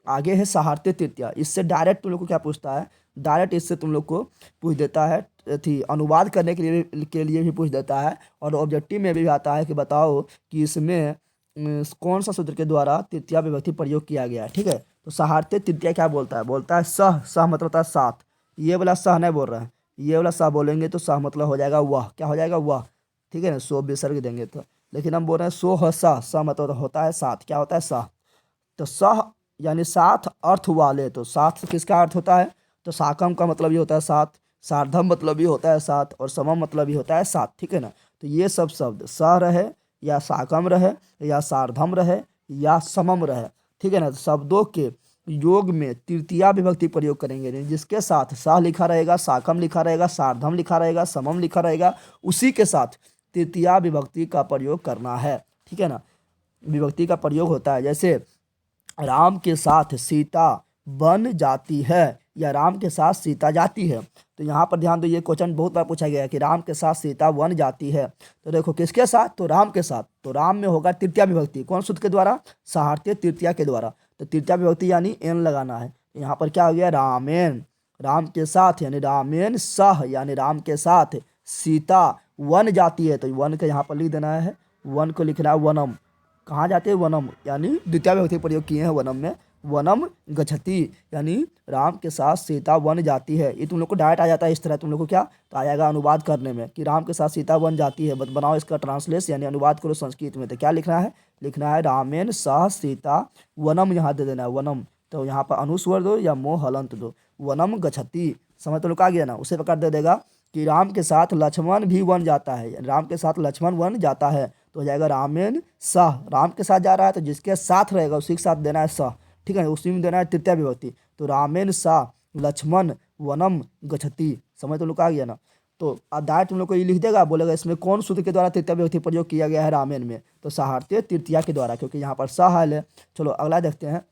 आगे है सहार्थ्य तृतीया। इससे डायरेक्ट तुम लोग को क्या पूछता है? डायरेक्ट इससे तुम लोग को पूछ देता है, थी अनुवाद करने के लिए भी पूछ देता है, और ऑब्जेक्टिव में भी आता है कि बताओ कि इसमें कौन सा सूत्र के द्वारा तृतीया विभक्ति प्रयोग किया गया है। ठीक है, तो सहार्थ्य तृतीया क्या बोलता है? बोलता है सह। सह मतलब होता है साथ। ये वाला सह नहीं बोल रहा है, ये वाला सह बोलेंगे तो सह मतलब हो जाएगा वह। क्या हो जाएगा? वह। ठीक है ना, सो विसर्ग देंगे तो। लेकिन हम बोल रहे हैं सो ह सह। सह मतलब होता है साथ। क्या होता है? सह। तो सह यानी साथ अर्थ वाले। तो साथ किसका अर्थ होता है? तो साकम का मतलब ये होता है साथ, सार्धम मतलब ये होता है साथ, और समम मतलब ये होता है साथ। ठीक है ना, तो ये सब शब्द सह रहे या साकम रहे या सार्धम रहे या समम रहे, ठीक है ना, तो शब्दों के योग में तृतीया विभक्ति प्रयोग करेंगे, यानी जिसके साथ सह लिखा रहेगा, साकम लिखा रहेगा, सार्धम लिखा रहेगा, समम लिखा रहेगा, उसी के साथ तृतीया विभक्ति का प्रयोग करना है। ठीक है ना, विभक्ति का प्रयोग होता है, जैसे राम के साथ सीता बन जाती है या राम के साथ सीता जाती है। तो यहाँ पर ध्यान दो, ये क्वेश्चन बहुत बार पूछा गया है कि राम के साथ सीता बन जाती है। तो देखो किसके साथ? तो राम के साथ। तो राम में होगा तृतीया विभक्ति, कौन सूत्र के द्वारा? सहार्थ्य तृतीया के द्वारा। तो तृतीया विभक्ति यानी एन लगाना है। यहाँ पर क्या हो गया? रामेन, राम के साथ यानी रामेन सह, यानी राम के साथ सीता वन जाती है। तो वन का यहाँ पर लिख देना है, वन को लिखना है वनम। कहाँ जाते हैं? वनम, यानी द्वितीय विभक्ति प्रयोग किए हैं वनम में। वनम गच्छति, यानी राम के साथ सीता वन जाती है। ये तुम लोग को डायरेक्ट आ जाता है इस तरह, तुम लोग को क्या तो आ जाएगा अनुवाद करने में कि राम के साथ सीता वन जाती है। बनाओ इसका ट्रांसलेशन, यानी अनुवाद करो संस्कृत में। तो क्या लिखना है? लिखना है रामेन सह सीता वनम, यहाँ दे देना है वनम। तो यहाँ पर अनुस्वर दो या मोह हलंत दो, वनम गच्छति। समझ तो लोग आ गया ना। उसी प्रकार दे देगा कि राम के साथ लक्ष्मण भी वन जाता है, राम के साथ लक्ष्मण वन जाता है। तो हो जाएगा रामेन सह, राम के साथ जा रहा है तो जिसके साथ रहेगा उसी के साथ देना है सह। ठीक है, उसी में देना है तृतीया विभक्ति। तो रामेन सह लक्ष्मण वनम गच्छति। समझ तो लोग आ गया ना। तो डायरेक्ट तुम लोग को ये लिख देगा, बोलेगा इसमें कौन सूत्र के द्वारा तृतीया विभक्ति प्रयोग किया गया है रामेन में? तो सहार्थ्य तृतीया के द्वारा, क्योंकि यहाँ पर सह है। चलो अगला देखते हैं।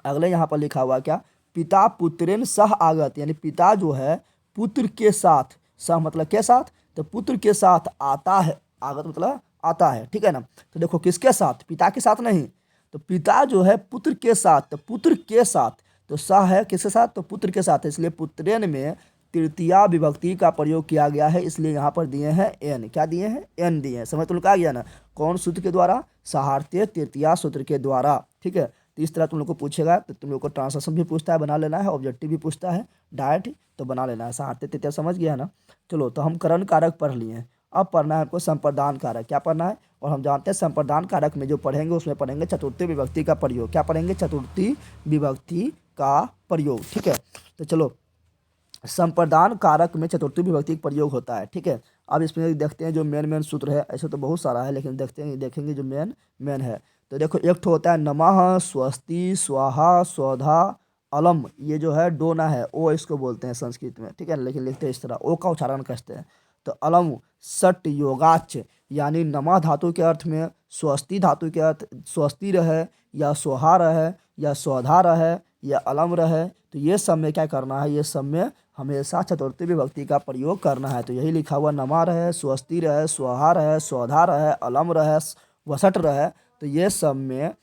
अगले यहाँ पर लिखा हुआ क्या? पिता पुत्रेन सह आगत, यानी पिता जो है पुत्र के साथ, सह मतलब के साथ, तो पुत्र के साथ आता है। आगत मतलब आता है। ठीक है ना, तो देखो किसके साथ? पिता के साथ नहीं, तो पिता जो है पुत्र के साथ, तो पुत्र के साथ, तो सह है किसके साथ? तो पुत्र के साथ, इसलिए पुत्रेन में तृतीया विभक्ति का प्रयोग किया गया है, इसलिए यहाँ पर दिए हैं एन। क्या दिए हैं? एन दिए हैं। समझ तो आ गया ना। कौन सूत्र के द्वारा? सहार्थ्य तृतीया सूत्र के द्वारा। ठीक है, तो इस तरह तुम लोग को पूछेगा, तो तुम लोग को ट्रांसलेशन भी पूछता है, बना लेना है, ऑब्जेक्टिव भी पूछता है डायरेक्ट, तो बना लेना है। सहार्थ्य तृतीया समझ गया ना। चलो तो हम करण कारक पढ़ लिए हैं, अब पढ़ना है हमको संप्रदान कारक। क्या पढ़ना है? और हम जानते हैं संप्रदान कारक में जो पढ़ेंगे उसमें पढ़ेंगे चतुर्थी विभक्ति का प्रयोग। क्या पढ़ेंगे? चतुर्थी विभक्ति का प्रयोग। ठीक है, तो चलो संप्रदान कारक में चतुर्थी विभक्ति का प्रयोग होता है। ठीक है, अब इसमें देखते हैं जो मेन सूत्र है। ऐसे तो बहुत सारा है, लेकिन देखेंगे जो मेन है। तो देखो एक तो होता है नमः, स्वस्ति, स्वाहा, स्वधा, अलम। ये जो है डोना है, ओ इसको बोलते हैं संस्कृत में। ठीक है, लेकिन लिखते हैं इस तरह, ओ का उच्चारण करते हैं। तो अलम सट योगाच, यानी नमा धातु के अर्थ में स्वस्ति धातु के अर्थ स्वस्ति रहे या सोहा रहे या स्वधा रहे ये अलम्र है। तो ये सब में क्या करना है, ये सब में हमेशा चतुर्थी विभक्ति का प्रयोग करना है। तो यही लिखा हुआ नमा रहे, स्वस्ति रहे, स्वाहा रहे, स्वधा रहे, अलम्र रहे, वसट रहे, तो ये सब में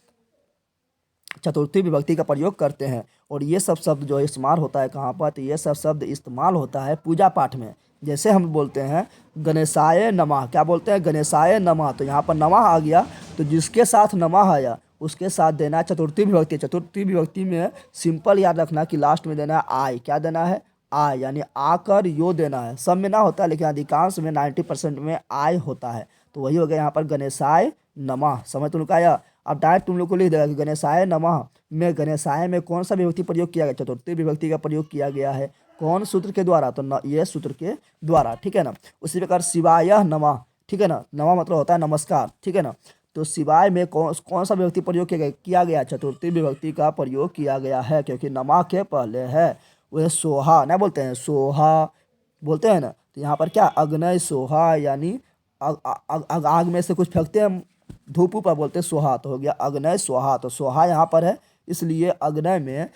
चतुर्थी विभक्ति का प्रयोग करते हैं। और ये सब शब्द जो इस्तेमाल होता है कहाँ पर, तो ये सब शब्द इस्तेमाल होता है पूजा पाठ में। जैसे हम बोलते हैं गणेशाय नमः, क्या बोलते हैं, गणेशाय नमः, तो यहाँ पर नमः आ गया, तो जिसके साथ नमः आया उसके साथ देना है चतुर्थी विभक्ति। चतुर्थी विभक्ति में सिंपल याद रखना कि लास्ट में देना है आय, क्या देना है, आय, यानी आकर यो देना है। सब में ना होता है लेकिन अधिकांश में 90% में आय होता है। तो वही हो गया यहाँ पर गणेशाय नमः। समझ तुम लोग का आया। अब डायरेक्ट तुम लोग को लिख देगा कि गणेशाय नमः में गणेशाय में कौन सा विभक्ति प्रयोग किया गया, चतुर्थी विभक्ति का प्रयोग किया गया है। कौन सूत्र के द्वारा, तो ये सूत्र के द्वारा, ठीक है ना। उसी प्रकार शिवाय नमः, ठीक है ना, नमः मतलब होता है नमस्कार, ठीक है ना। तो शिवाय में कौन सा विभक्ति प्रयोग किया गया, चतुर्थी विभक्ति का प्रयोग किया गया है, क्योंकि नमः के पहले है वह सोहा ना बोलते हैं, सोहा बोलते हैं ना। तो यहाँ पर क्या अग्नय सोहा, यानी आग में से कुछ फेंकते हैं धूप पर, बोलते हैं सोहा, तो हो गया अग्नय सोहा। तो सोहा यहाँ पर है, इसलिए अग्नय में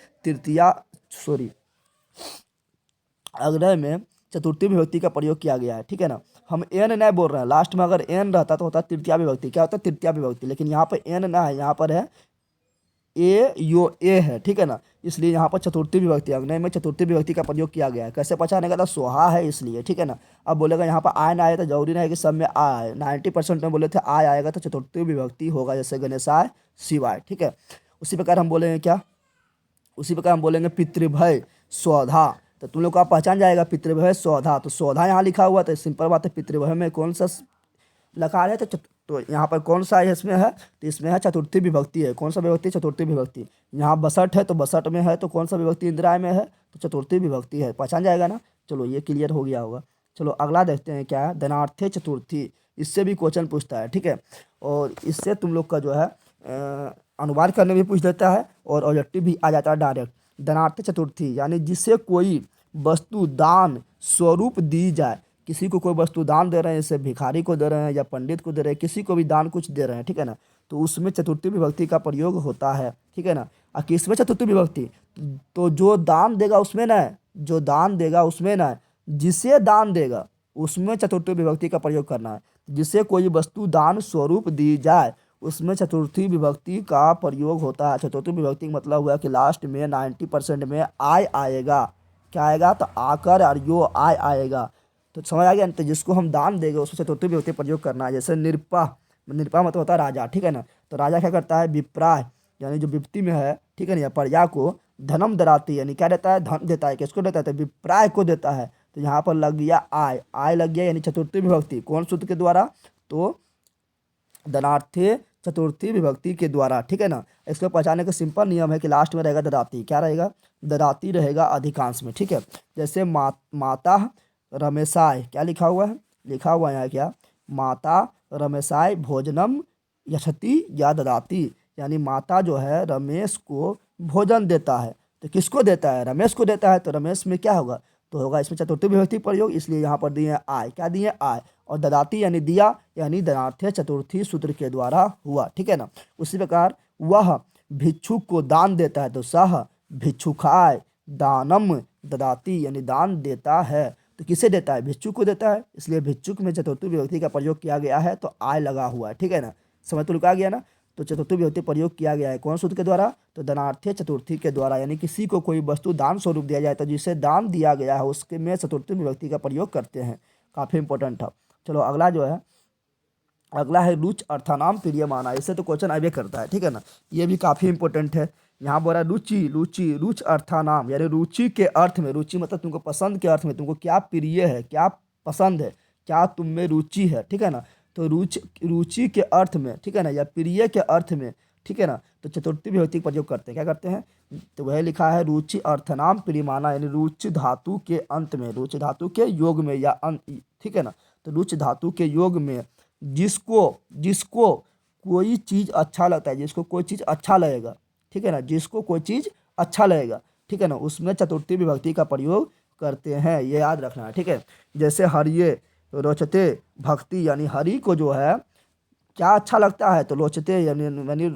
अग्नय में चतुर्थी विभक्ति का प्रयोग किया गया है, ठीक है ना। हम एन नहीं बोल रहे हैं, लास्ट में अगर एन रहता तो होता तृतीया विभक्ति, क्या होता है तृतीया विभक्ति, लेकिन यहाँ पर एन ना है, यहाँ पर है ए है, ठीक है ना। इसलिए यहाँ पर चतुर्थी विभक्ति, अग्नय में चतुर्थी विभक्ति का प्रयोग किया गया है। कैसे पहचाने का, सोहा है इसलिए, ठीक है ना। अब बोलेगा यहाँ पर आय ना आए तो जरूरी नहीं है कि सब में आए, 90% में बोले थे आय आएगा तो चतुर्थी विभक्ति होगा, जैसे गणेशाय शिवाय, ठीक है। उसी प्रकार हम बोलेंगे क्या, उसी प्रकार हम बोलेंगे पितृभय स्वधा। तो तुम लोग को आप पहचान जाएगा पितृभय स्वधा, तो स्वधा यहाँ लिखा हुआ, तो सिंपल बात है पितृभय में कौन सा लकार है, तो यहाँ पर कौन सा है इसमें है, तो इसमें है चतुर्थी विभक्ति है। कौन सा विभक्ति, चतुर्थी विभक्ति। यहाँ बसठ है तो बसठ में है, तो कौन सा विभक्ति, इंदिराय में है, तो चतुर्थी विभक्ति है। पहचान जाएगा ना। चलो ये क्लियर हो गया होगा। चलो अगला देखते हैं क्या है, धनार्थे चतुर्थी। इससे भी क्वेश्चन पूछता है, ठीक है। और इससे तुम लोग का जो है अनुवाद करने भी पूछ देता है और ऑब्जेक्टिव भी आ जाता है डायरेक्ट। धनार्थे चतुर्थी यानी जिससे कोई वस्तु दान स्वरूप दी जाए। किसी को कोई वस्तु दान दे रहे हैं, जैसे भिखारी को दे रहे हैं या पंडित को दे रहे हैं, किसी को भी दान कुछ दे रहे हैं, ठीक है ना। तो उसमें चतुर्थी विभक्ति का प्रयोग होता है, ठीक है ना। और किसमें चतुर्थी विभक्ति, तो जो दान देगा उसमें ना, जो दान देगा उसमें ना, जिसे दान देगा उसमें चतुर्थी विभक्ति का प्रयोग करना है। जिसे कोई वस्तु दान स्वरूप दी जाए उसमें चतुर्थी विभक्ति का प्रयोग होता है। चतुर्थी विभक्ति का मतलब हुआ कि लास्ट में 90% में आय आएगा। क्या आएगा, तो आकर और यो आय आएगा। तो समझ आ गया। तो जिसको हम दान देंगे उसको चतुर्थी विभक्ति प्रयोग करना है। जैसे निरपा मतलब होता है राजा, ठीक है ना। तो राजा क्या करता है, विप्राय यानी जो विपत्ति में है, ठीक है ना, प्रजा को धनम दराती यानी क्या देता है, धन देता है। किसको देता है, तो विप्राय को देता है। तो यहाँ पर लग गया आय, आय लग गया यानी चतुर्थी विभक्ति। कौन सूत्र के द्वारा, तो धनार्थे चतुर्थी विभक्ति के द्वारा, ठीक है ना। इसको पहचानने का सिंपल नियम है कि लास्ट में रहेगा ददाती। क्या रहेगा, ददाती रहेगा अधिकांश में, ठीक है। जैसे माता रमेशाय, क्या लिखा हुआ है, लिखा हुआ है यहाँ क्या, माता रमेशाय भोजनम यशति या ददाती, यानी माता जो है रमेश को भोजन देता है। तो किसको देता है, रमेश को देता है। तो रमेश में क्या होगा, तो होगा इसमें चतुर्थी विभक्ति प्रयोग, इसलिए यहाँ पर दिए आय। क्या दिए, आय। और ददाती यानी दिया, यानी धनार्थे चतुर्थी सूत्र के द्वारा हुआ, ठीक है ना। उसी प्रकार वह भिक्षुक को दान देता है, तो सह भिक्षुकाय दानम ददाती यानी दान देता है। तो किसे देता है, भिक्षुक को देता है, इसलिए भिक्षुक में चतुर्थी विभक्ति का प्रयोग किया गया है, तो आय लगा हुआ है, ठीक है ना। समझ तो आ गया ना। तो चतुर्थी विभक्ति प्रयोग किया गया है कौन सूत्र के द्वारा, तो धनार्थे चतुर्थी के द्वारा। यानी किसी को कोई वस्तु दान स्वरूप दिया जाए तो जिसे दान दिया गया है उसके में चतुर्थी विभक्ति का प्रयोग करते हैं। काफ़ी इंपॉर्टेंट था। चलो अगला जो है, अगला है रुच अर्थानाम प्रियमाना। इससे तो क्वेश्चन आगे करता है, ठीक है ना। ये भी काफ़ी इंपॉर्टेंट है। यहाँ बोला रुचि, रुचि रुच अर्थानाम यानी रुचि के अर्थ में। रुचि मतलब तुमको पसंद के अर्थ में, तुमको क्या प्रिय है, क्या पसंद है, क्या तुम में रुचि है, ठीक है ना। तो रुचि के अर्थ में, ठीक है ना, या प्रिय के अर्थ में, ठीक है ना। तो चतुर्थी विभक्ति का प्रयोग करते हैं। क्या करते हैं, तो वह लिखा है रुचि अर्थनाम प्रियमाना यानी रुचि धातु के अंत में, रुचि धातु के योग में या अंत, ठीक है ना। तो रुचि धातु के योग में जिसको कोई चीज़ अच्छा लगता है, जिसको कोई चीज़ अच्छा लगेगा, ठीक है ना, जिसको कोई चीज़ अच्छा लगेगा, ठीक है ना, उसमें चतुर्थी विभक्ति का प्रयोग करते हैं। ये याद रखना है, ठीक है। जैसे हरिये रोचते भक्ति यानी हरि को जो है क्या अच्छा लगता है, तो लोचते यानी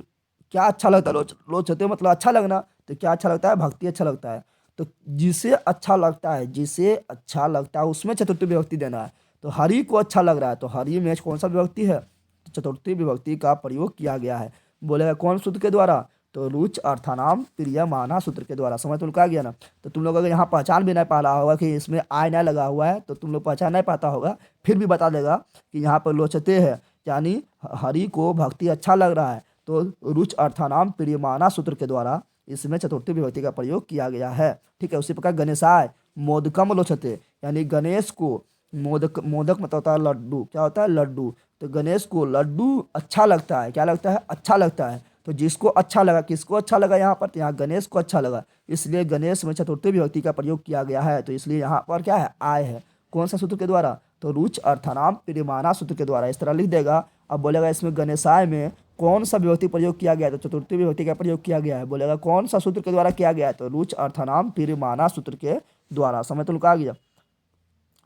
क्या अच्छा लगता है, रोचते मतलब अच्छा लगना, तो क्या अच्छा लगता है, भक्ति अच्छा लगता है। तो जिसे अच्छा लगता है, जिसे अच्छा लगता है उसमें चतुर्थी विभक्ति देना है। तो हरि को अच्छा लग रहा है, तो हरि में कौन सा विभक्ति है, तो चतुर्थी विभक्ति का प्रयोग किया गया है। बोलेगा कौन सूत्र के द्वारा, तो रुच अर्थानाम प्रियमाना सूत्र के द्वारा। समझ तुम आ गया ना। तो तुम लोग अगर यहाँ पहचान भी नहीं पा रहा होगा कि इसमें आय ना लगा हुआ है, तो तुम लोग पहचान नहीं पाता होगा, फिर भी बता देगा कि यहाँ पर लोचते है, यानी हरि को भक्ति अच्छा लग रहा है, तो रुच अर्थानाम प्रियमाना सूत्र के द्वारा इसमें चतुर्थी विभक्ति का प्रयोग किया गया है। ठीक है। उसी प्रकार गणेशाय मोदकम लोचते, यानी गणेश को, मोदक, मोदक मतलब होता है लड्डू, क्या होता है, लड्डू। तो गणेश को लड्डू अच्छा लगता है, क्या लगता है, अच्छा लगता है। तो जिसको अच्छा लगा, किसको अच्छा लगा यहाँ पर, तो यहाँ गणेश को अच्छा लगा, इसलिए गणेश में चतुर्थी विभक्ति का प्रयोग किया गया है। तो इसलिए यहाँ पर क्या है, आय है। कौन सा सूत्र के द्वारा, तो रुच अर्थानाम प्रियमाना सूत्र के द्वारा, इस तरह लिख देगा। अब बोलेगा इसमें गणेशाय में कौन सा विभक्ति प्रयोग किया गया है, तो चतुर्थी विभक्ति का प्रयोग किया गया है। बोलेगा कौन सा सूत्र के द्वारा किया गया है, तो रुच अर्थानाम प्रियमाना सूत्र के द्वारा। समझ तो आ गया।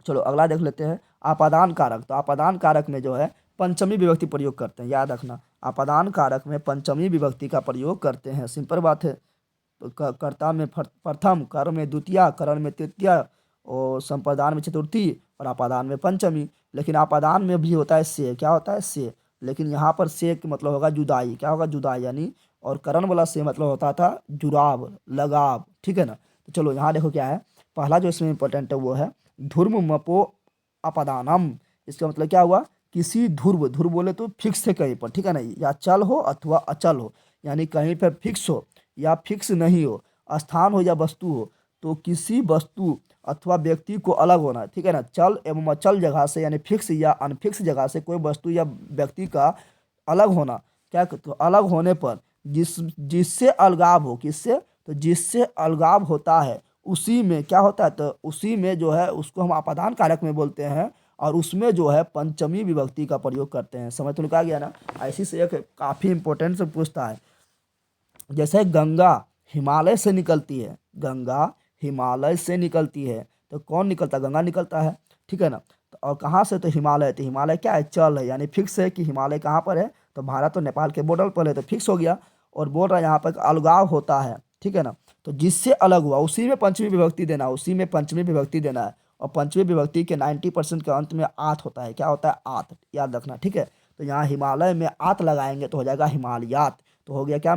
चलो अगला देख लेते हैं, आपादान कारक। तो आपादान कारक में जो है पंचमी विभक्ति प्रयोग करते हैं, याद रखना। आपादान कारक में पंचमी विभक्ति का प्रयोग करते हैं, सिंपल बात है। तो कर्ता में प्रथम, कर में द्वितीय, करण में तृतीय, और संप्रदान में चतुर्थी, और आपादान में पंचमी। लेकिन आपादान में भी होता है से, क्या होता है, से। लेकिन यहाँ पर से का मतलब होगा जुदाई, क्या होगा, जुदाई यानी। और करण वाला से मतलब होता था जुड़ाव, लगाव। ठीक है ना। तो चलो यहाँ देखो क्या है, पहला जो इसमें इंपॉर्टेंट है वो है ध्रुव मपो अपदानम। इसका मतलब क्या हुआ, किसी ध्रुव, ध्रुव बोले तो फिक्स है कहीं पर, ठीक है ना, या चल हो अथवा अचल हो, यानी कहीं पर फिक्स हो या फिक्स नहीं हो, स्थान हो या वस्तु हो। तो किसी वस्तु अथवा व्यक्ति को अलग होना, ठीक है ना, चल एवं अचल जगह से, यानी फिक्स या अनफिक्स जगह से कोई वस्तु या व्यक्ति का अलग होना। क्या, तो अलग होने पर जिससे अलगाव हो, किससे, तो जिससे अलगाव होता है उसी में क्या होता है, तो उसी में जो है उसको हम आपादान कारक में बोलते हैं, और उसमें जो है पंचमी विभक्ति का प्रयोग करते हैं। समझ तो आ गया ना। ऐसी से एक काफ़ी इंपॉर्टेंट से पूछता है, जैसे गंगा हिमालय से निकलती है, गंगा हिमालय से निकलती है, तो कौन निकलता है, गंगा निकलता है, ठीक है ना। तो और कहाँ से, तो हिमालय, तो हिमालय क्या है, चल है, यानी फिक्स है कि हिमालय कहाँ पर है, तो भारत और नेपाल के बॉर्डर पर है, तो फिक्स हो गया। और बोल रहा है यहाँ पर अलगाव होता है, ठीक है ना। तो जिससे अलग हुआ उसी में पंचमी विभक्ति देना है, उसी में पंचमी विभक्ति देना है। और पंचमी विभक्ति के 90% के अंत में आत होता है, क्या होता है, आत, याद रखना, ठीक है। तो यहाँ हिमालय में आत लगाएंगे तो हो जाएगा हिमालयात। तो हो गया क्या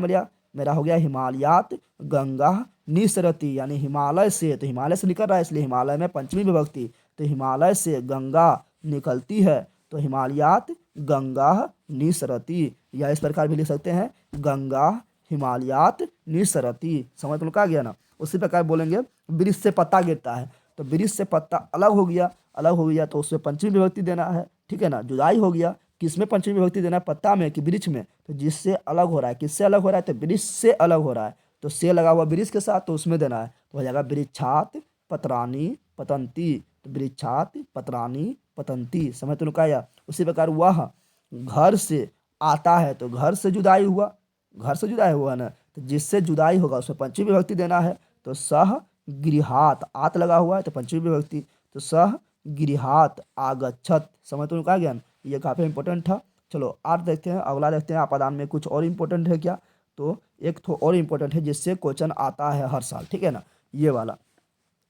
मेरा हो गया हिमालयात गंगा निसरती, यानी हिमालय से, तो हिमालय से निकल रहा है इसलिए हिमालय में पंचमी विभक्ति। तो हिमालय से गंगा निकलती है, तो हिमालयात गंगा निसरती, या इस प्रकार भी लिख सकते हैं गंगा हिमालयात निसरती। समझ तो आ गया ना। उसी प्रकार बोलेंगे वृक्ष से पत्ता गिरता है, तो वृक्ष से पत्ता अलग हो गया, अलग हो गया तो उसमें पंचमी विभक्ति देना है, ठीक है ना। जुदाई हो गया, किसमें पंचमी विभक्ति देना है, पत्ता में कि वृक्ष में, तो जिससे अलग हो रहा है, किससे अलग हो रहा है, तो वृक्ष से अलग हो रहा है, तो से लगा हुआ वृक्ष के साथ, तो उसमें देना है, तो हो जाएगा वृक्षात पत्राणी पतंती, तो वृक्षात पत्राणी पतंती। समझ तो आया। उसी प्रकार वह घर से आता है, तो घर से जुदाई हुआ, घर से जुदाई हुआ ना, तो जिससे जुदाई होगा उसमें पंचमी विभक्ति देना है, तो सह गृहात, आत लगा हुआ है तो पंचमी विभक्ति, तो सह गृहात आगच्छत। समझ तो आ गया ना। ये काफ़ी इंपॉर्टेंट था। चलो आठ देखते हैं, अगला देखते हैं आपादान में कुछ और इंपॉर्टेंट है क्या, तो एक तो और इंपॉर्टेंट है जिससे क्वेश्चन आता है हर साल, ठीक है ना, ये वाला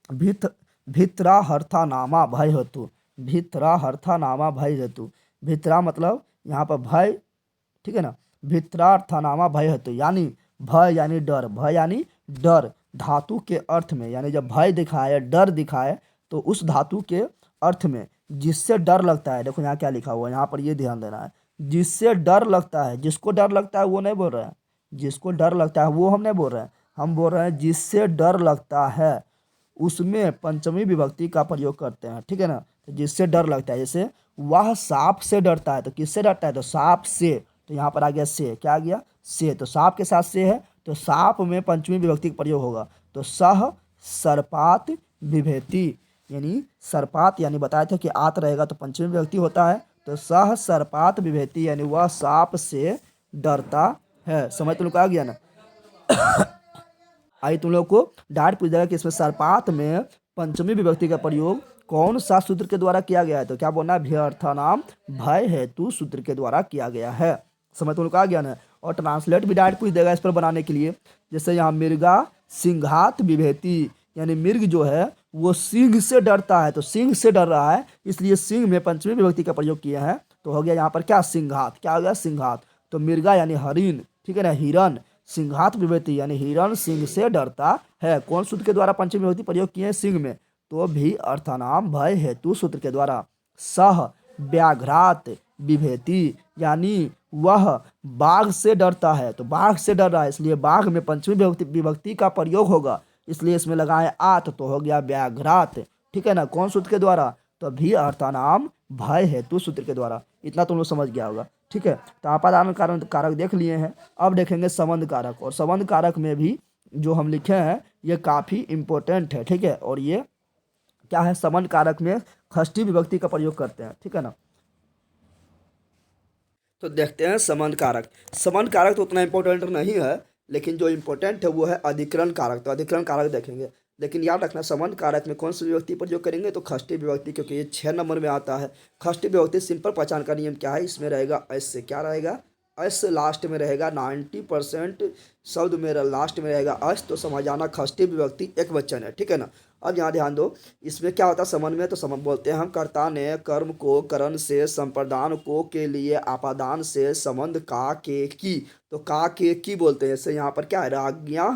भित भित्रा हर्था नामा भय हेतु, भित्रा हर्था नामा भय हेतु। भित्रा मतलब यहाँ पर भय, ठीक है ना, भित्रार्थनामा भय हेतु, यानी भय यानी डर, भय यानी डर धातु के अर्थ में, यानी जब भय दिखाए, डर दिखाए, तो उस धातु के अर्थ में जिससे डर लगता है। देखो यहाँ क्या लिखा हुआ है, यहाँ पर ये ध्यान देना है, जिससे डर लगता है, जिसको डर लगता है वो नहीं बोल रहे हैं, जिसको डर लगता है वो हम नहीं बोल रहे हैं, हम बोल रहे हैं जिससे डर लगता है उसमें पंचमी विभक्ति का प्रयोग करते हैं, ठीक है ना। तो जिससे डर लगता है, जैसे वह सांप से डरता है, तो किससे डरता है, तो सांप से, तो यहाँ पर आ गया से, क्या आ गया, से, तो सांप के साथ से है, तो सांप में पंचमी विभक्ति का प्रयोग होगा, तो सह सर्पात विभेति, यानी सर्पात, यानी बताया था कि आत रहेगा तो पंचमी विभक्ति होता है, तो सह सर्पात विभेति, यानी वह सांप से डरता है। समझ तुम लोग आ गया ना। आई तुम लोग को डायरेक्ट पूछ जाएगा कि इसमें सर्पात में पंचमी विभक्ति का प्रयोग कौन सा सूत्र के द्वारा किया गया है, तो क्या बोलना है, भ्यर्थनाम भय हेतु सूत्र के द्वारा किया गया है। समझ तुम लोग आ गया ना। और ट्रांसलेट भी डायरेक्ट पूछ देगा इस पर बनाने के लिए। जैसे यहाँ मृगा सिंघात बिभेति, यानी मृग जो है वो सिंह से डरता है, तो सिंह से डर रहा है, इसलिए सिंह में पंचमी विभक्ति का प्रयोग किया है। तो हो गया यहाँ पर क्या, सिंघात। क्या हो गया, सिंघात। तो मृगा यानी हरिण, ठीक है ना, हिरण। सिंघात विभूति यानी हिरण सिंह से डरता है। कौन सूत्र के द्वारा पंचमी विभूति प्रयोग किए हैं, सिंह में, तो भी अर्थानाम भय हेतु सूत्र के द्वारा। सह व्याघ्रात बिभेति यानी वह बाघ से डरता है, तो बाघ से डर रहा है, इसलिए बाघ में पंचमी विभक्ति का प्रयोग होगा, इसलिए इसमें लगाए आत, तो हो गया व्याघ्रात। ठीक है ना, कौन सूत्र के द्वारा, तो भी अर्थानाम भय हेतु सूत्र के द्वारा। इतना तुम लोग समझ गया होगा। ठीक है, तो आपादान कारण कारक देख लिए हैं। अब देखेंगे संबंध कारक, और संबंध कारक में भी जो हम लिखे हैं ये काफ़ी इंपॉर्टेंट है। ठीक है, और ये क्या है, संबंध कारक में षष्ठी विभक्ति का प्रयोग करते हैं। ठीक है ना, तो देखते हैं संबंध कारक। संबंध कारक तो उतना इंपॉर्टेंट नहीं है, लेकिन जो इंपॉर्टेंट है वो है अधिकरण कारक। तो अधिकरण कारक देखेंगे, लेकिन याद रखना संबंध कारक में कौन सी विभक्ति प्रयोग करेंगे, तो षष्ठी विभक्ति, क्योंकि ये 6 नंबर में आता है। षष्ठी विभक्ति सिंपल पहचान का नियम क्या है, इसमें रहेगा एस से, क्या रहेगा, एस लास्ट में रहेगा। 90% शब्द में लास्ट में रहेगा एस, तो समझ आना षष्ठी विभक्ति एक वचन है। ठीक है ना, अब यहाँ ध्यान दो, इसमें क्या होता है संबंध में, तो संबंध बोलते हैं हम कर्ता ने कर्म को करण से संप्रदान को के लिए आपादान से संबंध का के की, तो का के की बोलते हैं। जैसे यहाँ पर क्या है, राज्ञा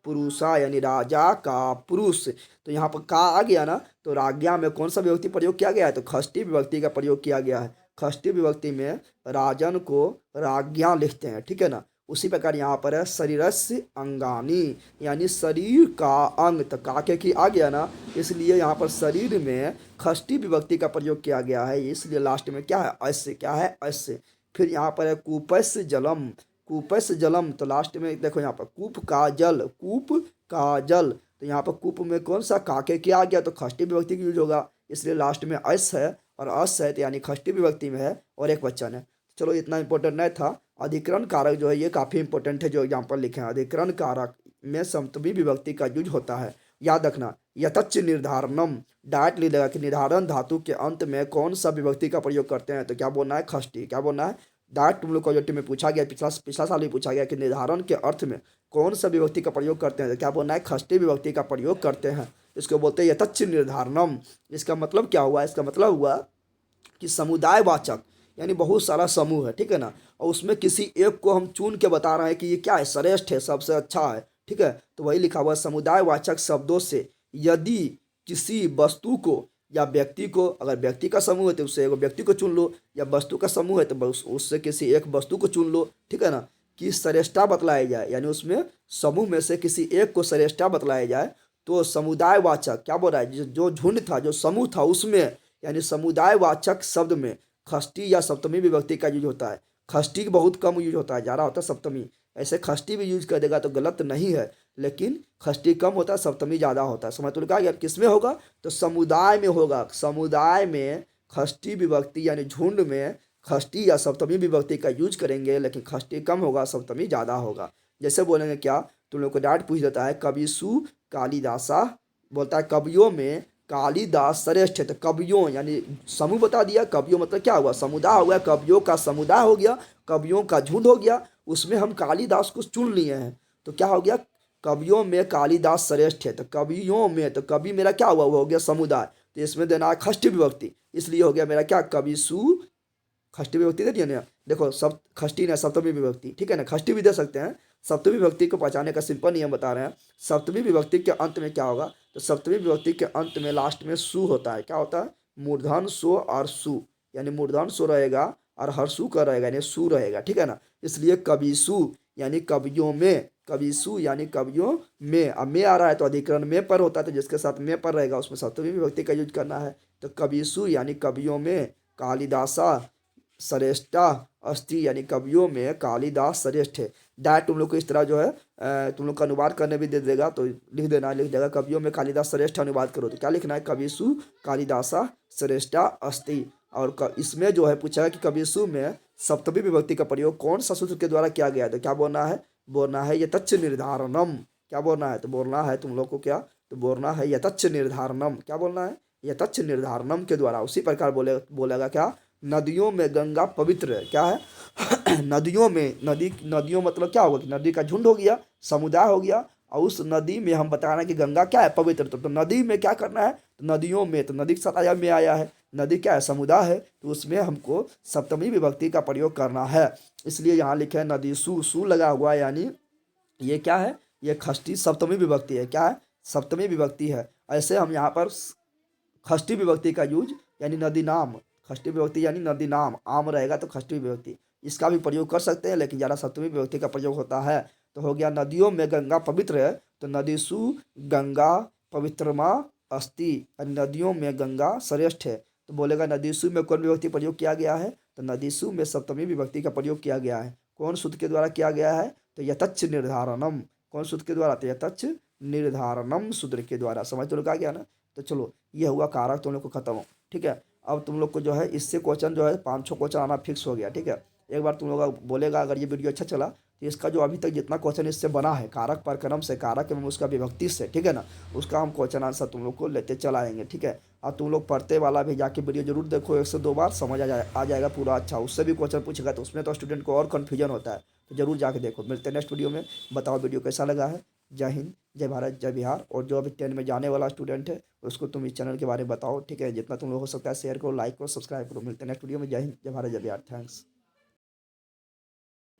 पुरुषा यानी राजा का पुरुष, तो यहाँ पर का आ गया ना, तो राज्ञा में कौन सा विभक्ति प्रयोग किया गया है, तो षष्ठी विभक्ति का प्रयोग किया गया है। षष्ठी विभक्ति में राजन को राज्ञा लिखते हैं। ठीक है ना, उसी प्रकार यहाँ पर है शरीरस्य अंगानी यानी शरीर का अंग, तो काके की आ गया ना, इसलिए यहाँ पर शरीर में षष्ठी विभक्ति का प्रयोग किया गया है, इसलिए लास्ट में क्या है, अस्य, क्या है, अस्य। फिर यहाँ पर है कूपस्य जलम, कूपस्य जलम, तो लास्ट में देखो यहाँ पर कूप का जल, कूप का जल, तो यहाँ पर कूप में कौन सा काके की आ गया, तो षष्ठी विभक्ति की यूज होगा, इसलिए लास्ट में अस है, और अस है तो यानी षष्ठी विभक्ति में है और एक वचन है। चलो इतना इंपॉर्टेंट नहीं था। अधिकरण कारक जो है ये काफ़ी इंपॉर्टेंट है, जो एग्जाम्पल लिखे हैं। अधिकरण कारक में सप्तमी विभक्ति का यूज होता है, याद रखना। यतच्च निर्धारणम, डायरेक्ट लिख देगा कि निर्धारण धातु के अंत में कौन सा विभक्ति का प्रयोग करते हैं, तो क्या बोलना है, षष्ठी। क्या बोलना है, डायरेक्ट तुम लोग को में पूछा गया, पिछला साल भी पूछा गया कि निर्धारण के अर्थ में कौन सा विभक्ति का प्रयोग करते हैं, तो क्या बोलना है, षष्ठी विभक्ति का प्रयोग करते हैं। इसको बोलते हैं यतच्च निर्धारणम। इसका मतलब क्या हुआ, इसका मतलब हुआ कि समुदाय वाचक यानी बहुत सारा समूह है, ठीक है ना, और उसमें किसी एक को हम चुन के बता रहे हैं कि ये क्या है, श्रेष्ठ है, सबसे अच्छा है। ठीक है, तो वही लिखा हुआ समुदाय वाचक शब्दों से यदि किसी वस्तु को या व्यक्ति को, अगर व्यक्ति का समूह है तो उससे एक व्यक्ति को चुन लो, या वस्तु का समूह है तो उससे किसी एक वस्तु को चुन लो। ठीक है ना, कि श्रेष्ठता बतलाई जाए, यानी उसमें समूह में से किसी एक को श्रेष्ठता बतलाई जाए, तो समुदाय वाचक क्या बोल रहा है, जो झुंड था, जो समूह था उसमें, यानी समुदाय वाचक शब्द में षष्ठी या सप्तमी विभक्ति का यूज होता है। षष्ठी बहुत कम यूज होता है, ज़्यादा होता है सप्तमी। ऐसे षष्ठी भी यूज कर देगा तो गलत नहीं है, लेकिन षष्ठी कम होता है, सप्तमी ज़्यादा होता है। समझ तो लिखा गया, किस में होगा, तो समुदाय में होगा। समुदाय में षष्ठी विभक्ति यानी झुंड में षष्ठी या सप्तमी विभक्ति का यूज करेंगे, लेकिन षष्ठी कम होगा, सप्तमी ज़्यादा होगा। जैसे बोलेंगे क्या, तुम लोग को डायरेक्ट पूछ देता है, कविसु कालिदासा, बोलता है कवियों में कालिदास श्रेष्ठ है, तो कवियों यानी समूह बता दिया। कवियों मतलब क्या हुआ, समुदाय हो गया, कवियों का समुदाय हो गया, कवियों का झुंड हो गया, उसमें हम कालिदास को चुन लिए हैं, तो क्या हो गया, कवियों में कालिदास श्रेष्ठ है। तो कवियों में, तो कवि मेरा क्या हुआ, वो हो गया समुदाय, तो इसमें देना है षष्ठी विभक्ति, इसलिए हो गया मेरा क्या, कविसु। षष्ठी विभक्ति दे दिया ना, देखो सब षष्ठी ने सप्तमी विभक्ति, ठीक है ना, षष्ठी भी दे सकते हैं। सप्तमी विभक्ति को पहचानने का सिंपल नियम बता रहे हैं। सप्तमी विभक्ति के अंत में क्या होगा, तो सप्तमी विभक्ति के अंत में लास्ट में सु होता है। क्या होता है, मूर्धन सो और सु, यानी मूर्धन सो रहेगा और हर्षु का रहेगा, यानी सु रहेगा। ठीक है ना, इसलिए कविसु यानी कवियों में, कविसु यानी कवियों में। अब में आ रहा है तो अधिकरण में पर होता है, तो जिसके साथ में पर रहेगा उसमें सप्तमी विभक्ति का यूज करना है। तो कविसु यानी कवियों में कालिदासा श्रेष्ठा अस्ति, यानी कवियों में कालिदास श्रेष्ठ है। डायरेक्ट तुम लोग को इस तरह जो है तुम लोग का अनुवाद करने भी दे देगा, तो लिख देना, लिख देगा कवियों में कालिदास श्रेष्ठ अनुवाद करो, तो क्या लिखना है, कविसु कालिदासा श्रेष्ठा अस्ति। और इसमें जो है पूछा है कि कविसु में सप्तमी विभक्ति का प्रयोग कौन सा सूत्र के द्वारा किया गया है, तो क्या बोलना है यतच्च निर्धारणम। क्या बोलना है, तो बोलना है तुम लोग को क्या, तो बोलना है यतच्च निर्धारणम। क्या बोलना है, यतच्च निर्धारणम के द्वारा। उसी प्रकार बोलेगा क्या, नदियों में गंगा पवित्र है। क्या है नदियों में, नदियों मतलब क्या होगा कि नदी का झुंड हो गया, समुदाय हो गया, और उस नदी में हम बता रहे हैं कि गंगा क्या है, पवित्र। तो नदी में क्या करना है, तो नदियों में, तो नदी के साथ आया में आया है, नदी क्या है, समुदाय है, तो उसमें हमको सप्तमी विभक्ति का प्रयोग करना है। इसलिए यहाँ लिखे है नदी, सु लगा हुआ है, यानी ये क्या है, ये षष्ठी सप्तमी विभक्ति है। क्या है, सप्तमी विभक्ति है। ऐसे हम यहाँ पर षष्ठी विभक्ति का यूज, यानी नदी नाम, षष्ठी विभक्ति यानी नदी नाम, आम रहेगा तो षष्ठी विभक्ति, इसका भी प्रयोग कर सकते हैं, लेकिन ज़्यादा सप्तमी विभक्ति का प्रयोग होता है। तो हो गया नदियों में गंगा पवित्र है, तो नदीसु गंगा पवित्रमा अस्ति, यानी नदियों में गंगा श्रेष्ठ है। तो बोलेगा नदीसु में कौन विभक्ति प्रयोग किया गया है, तो नदीसु में सप्तमी विभक्ति का प्रयोग किया गया है। कौन सूत्र के द्वारा किया गया है, तो यतच्च निर्धारणम, कौन सूत्र के द्वारा, तो यतच्च निर्धारणम सूत्र के द्वारा। समझ तो लोग आ गया ना। तो चलो ये हुआ कारक तुम लोग को खत्म हो, ठीक है। अब तुम लोग को जो है इससे क्वेश्चन जो है 5-6 क्वेश्चन आना फिक्स हो गया, ठीक है। एक बार तुम लोग का बोलेगा, अगर ये वीडियो अच्छा चला तो इसका जो अभी तक जितना क्वेश्चन इससे बना है, कारक परक्रम से, कारक एवं उसका विभक्ति से, ठीक है ना, उसका हम क्वेश्चन आंसर तुम लोग को लेते चलाएंगे, ठीक है। और तुम लोग पढ़ते वाला भी जाके वीडियो जरूर देखो, 1 से 2 बार समझ आ जाएगा पूरा। अच्छा, उससे भी क्वेश्चन पूछेगा तो उसमें तो स्टूडेंट को और कन्फ्यूजन होता है, तो जरूर जाके देखो। मिलते हैं नेक्स्ट वीडियो में। बताओ वीडियो कैसा लगा है। जय हिंद, जय भारत, जय बिहार। और जो अभी 10 में जाने वाला स्टूडेंट है उसको तुम इस चैनल के बारे में बताओ, ठीक है। जितना तुम लोग हो सकता है शेयर करो, लाइक करो, सब्सक्राइब करो। मिलते हैं नेक्स्ट वीडियो में। जय हिंद, जय भारत, जय बिहार। थैंक्स।